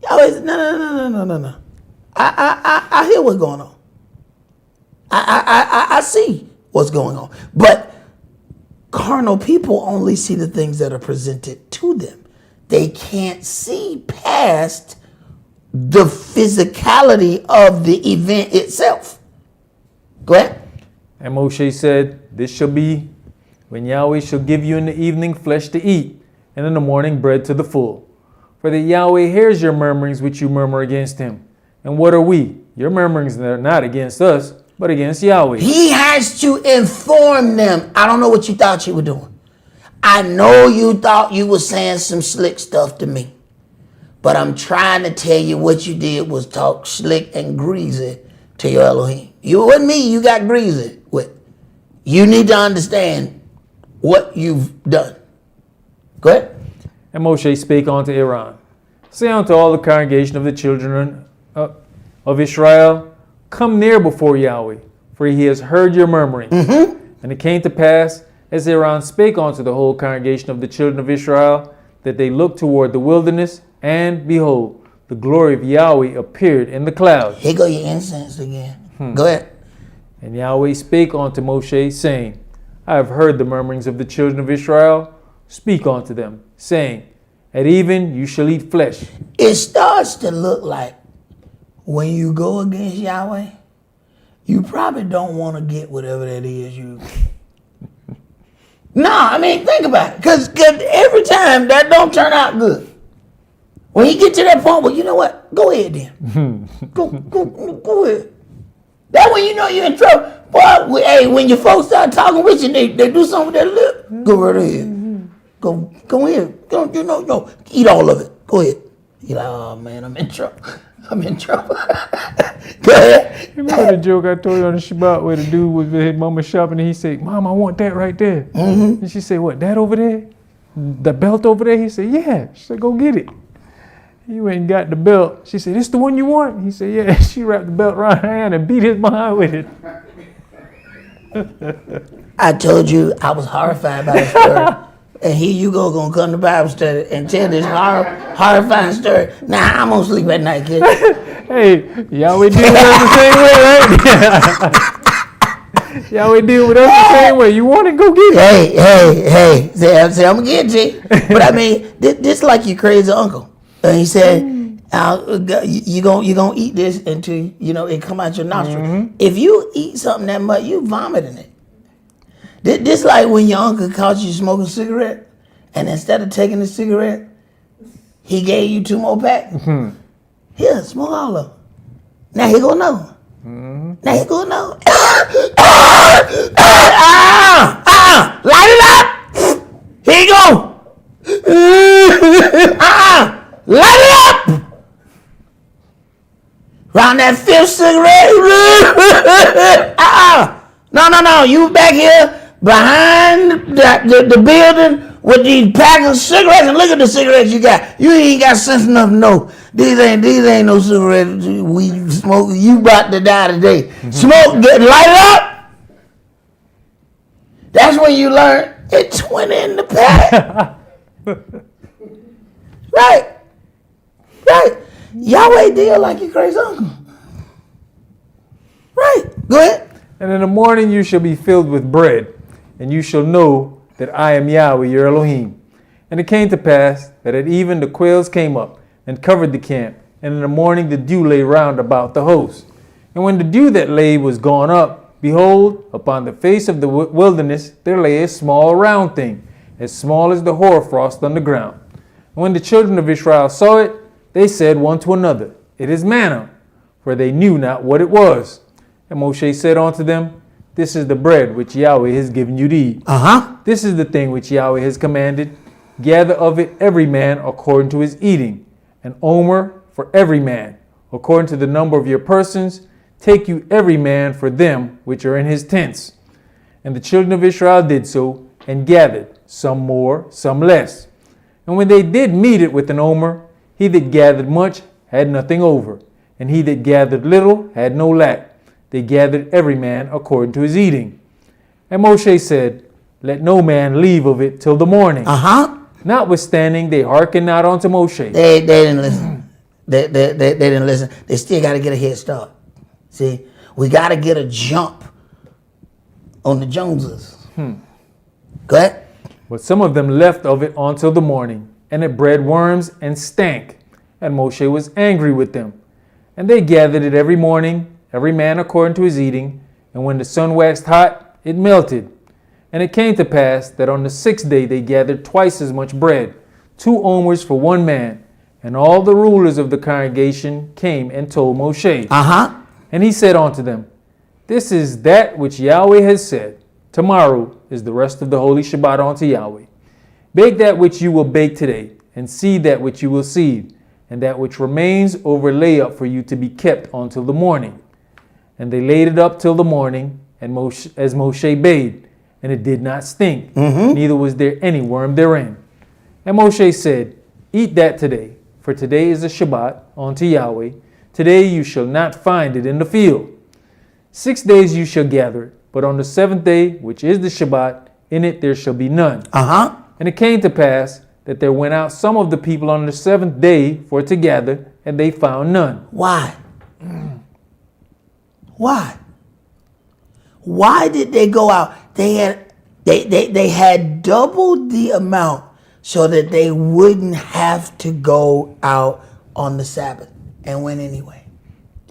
Yahweh said, no. I hear what's going on. I see what's going on. But carnal people only see the things that are presented to them. They can't see past the physicality of the event itself. Go ahead. And Moshe said, this shall be when Yahweh shall give you in the evening flesh to eat, and in the morning bread to the full. For that Yahweh hears your murmurings which you murmur against him. And what are we? Your murmurings are not against us, but against Yahweh. He has to inform them. I don't know what you thought you were doing. I know you thought you were saying some slick stuff to me. But I'm trying to tell you what you did was talk slick and greasy to your Elohim. You and me, you got greasy with. You need to understand what you've done. Go ahead. And Moshe spake unto Aaron, say unto all the congregation of the children of Israel, come near before Yahweh, for he has heard your murmuring. Mm-hmm. And it came to pass, as Aaron spake unto the whole congregation of the children of Israel, that they looked toward the wilderness, and behold, the glory of Yahweh appeared in the cloud. Here go your incense again. Go ahead. And Yahweh spake unto Moshe, saying, I have heard the murmurings of the children of Israel. Speak unto them, saying, at even you shall eat flesh. It starts to look like when you go against Yahweh, you probably don't want to get whatever that is you. No, I mean, think about it. Because every time that don't turn out good. When you get to that point, well, you know what? Go ahead then. Go ahead. That when you know you're in trouble. Boy, hey, when your folks start talking with you, they do something with their lip. Go right ahead. Go ahead. Don't you know? No, eat all of it. Go ahead. You're like, oh man, I'm in trouble. Go ahead. You remember the joke I told you on the Shabbat where the dude was with his mama shopping and he said, Mom, I want that right there. Mm-hmm. And she said, what, that over there? The belt over there? He said, yeah. She said, go get it. He went and got the belt. She said, this the one you want? He said, yeah. She wrapped the belt around her hand and beat his behind with it. I told you I was horrified by the story. And here you go, gonna come to Bible study and tell this horrifying story. Now I'm gonna sleep at night, kid. Hey, Yahweh deal with us the same way, right? Yahweh deal with us the same way. You want it, go get it. Hey. Say I'm gonna get it. But I mean, this like your crazy uncle. And he said, you gonna eat this until it come out your nostril. Mm-hmm. If you eat something that much, you vomiting it. This like when your uncle caught you smoking a cigarette, and instead of taking the cigarette, he gave you 2 more packs. Mm-hmm. Here, smoke all of them. Now here go another one. Mm-hmm. Now here go another one. Light it up. Here you go. Light it up! Round that fifth cigarette. No. You back here behind the building with these packs of cigarettes, and look at the cigarettes you got. You ain't got sense enough to know these ain't no cigarettes we smoke. You about to die today. Smoke, light it up. That's when you learn it's 20 in the pack. Right. Yahweh deal like your crazy uncle. Right. Go ahead. And in the morning you shall be filled with bread, and you shall know that I am Yahweh your Elohim. And it came to pass that at even the quails came up and covered the camp, and in the morning the dew lay round about the host. And when the dew that lay was gone up, behold, upon the face of the wilderness there lay a small round thing, as small as the hoarfrost on the ground. And when the children of Israel saw it, they said one to another, It is manna, for they knew not what it was. And Moshe said unto them, This is the bread which Yahweh has given you to eat. This is the thing which Yahweh has commanded. Gather of it every man according to his eating, an omer for every man, according to the number of your persons. Take you every man for them which are in his tents. And the children of Israel did so, and gathered, some more, some less. And when they did meet it with an omer, he that gathered much had nothing over, and he that gathered little had no lack. They gathered every man according to his eating. And Moshe said, Let no man leave of it till the morning. Notwithstanding, they hearkened not unto Moshe. They didn't listen. They didn't listen. They still got to get a head start. See, we got to get a jump on the Joneses. Go ahead. But some of them left of it until the morning, and it bred worms and stank. And Moshe was angry with them. And they gathered it every morning, every man according to his eating. And when the sun waxed hot, it melted. And it came to pass that on the 6th day they gathered twice as much bread, 2 omers for one man. And all the rulers of the congregation came and told Moshe. And he said unto them, This is that which Yahweh has said. Tomorrow is the rest of the holy Shabbat unto Yahweh. Bake that which you will bake today, and seed that which you will seed, and that which remains overlay up for you to be kept until the morning. And they laid it up till the morning, and as Moshe bade, and it did not stink, neither was there any worm therein. And Moshe said, Eat that today, for today is a Shabbat unto Yahweh. Today you shall not find it in the field. 6 days you shall gather it, but on the 7th day, which is the Shabbat, in it there shall be none. And it came to pass that there went out some of the people on the 7th day for to gather, and they found none. Why? Why did they go out? They had doubled the amount so that they wouldn't have to go out on the Sabbath, and went anyway.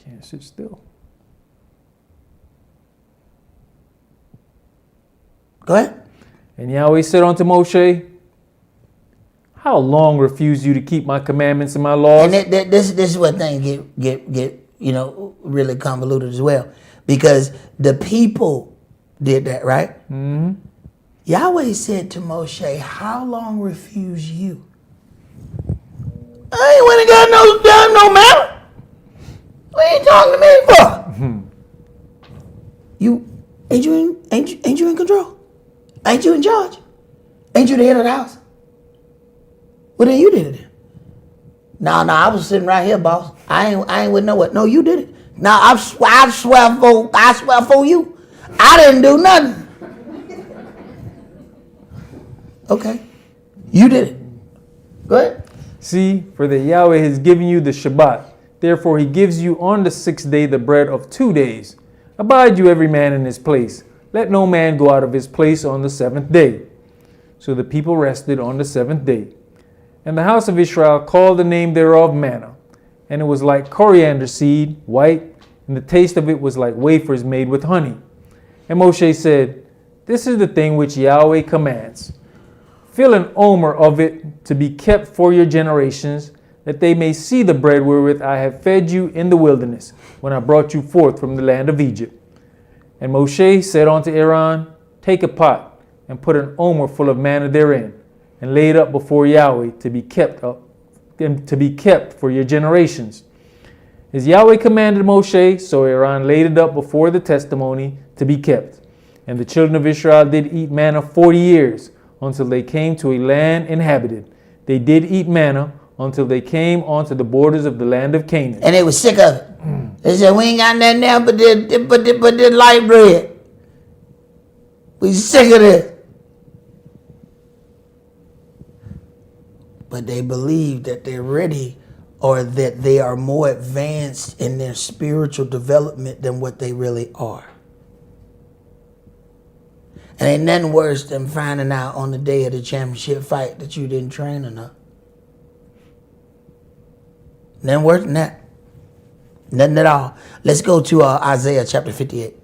Can't sit still. Go ahead. And Yahweh said unto Moshe, How long refuse you to keep my commandments and my laws? And this is where things get really convoluted as well, because the people did that, right? Yahweh said to Moshe, How long refuse you? I ain't went and got no matter. What are you talking to me for? Ain't you in control? Ain't you in charge? Ain't you the head of the house? Well, then you did it. No, I was sitting right here, boss. I ain't with no what. No, you did it. No, I swear for you. I didn't do nothing. Okay. You did it. Go ahead. See, for that Yahweh has given you the Shabbat. Therefore he gives you on the 6th day the bread of 2 days. Abide you every man in his place. Let no man go out of his place on the 7th day. So the people rested on the 7th day. And the house of Israel called the name thereof manna. And it was like coriander seed, white, and the taste of it was like wafers made with honey. And Moshe said, This is the thing which Yahweh commands. Fill an omer of it to be kept for your generations, that they may see the bread wherewith I have fed you in the wilderness, when I brought you forth from the land of Egypt. And Moshe said unto Aaron, Take a pot, and put an omer full of manna therein, and laid up before Yahweh to be kept for your generations. As Yahweh commanded Moshe, so Aaron laid it up before the testimony to be kept. And the children of Israel did eat manna 40 years, until they came to a land inhabited. They did eat manna until they came onto the borders of the land of Canaan. And they were sick of it. They said, we ain't got nothing there but this light bread. We sick of this. But they believe that they're ready, or that they are more advanced in their spiritual development than what they really are. And ain't nothing worse than finding out on the day of the championship fight that you didn't train enough. Nothing worse than that. Nothing at all. Let's go to Isaiah chapter 58.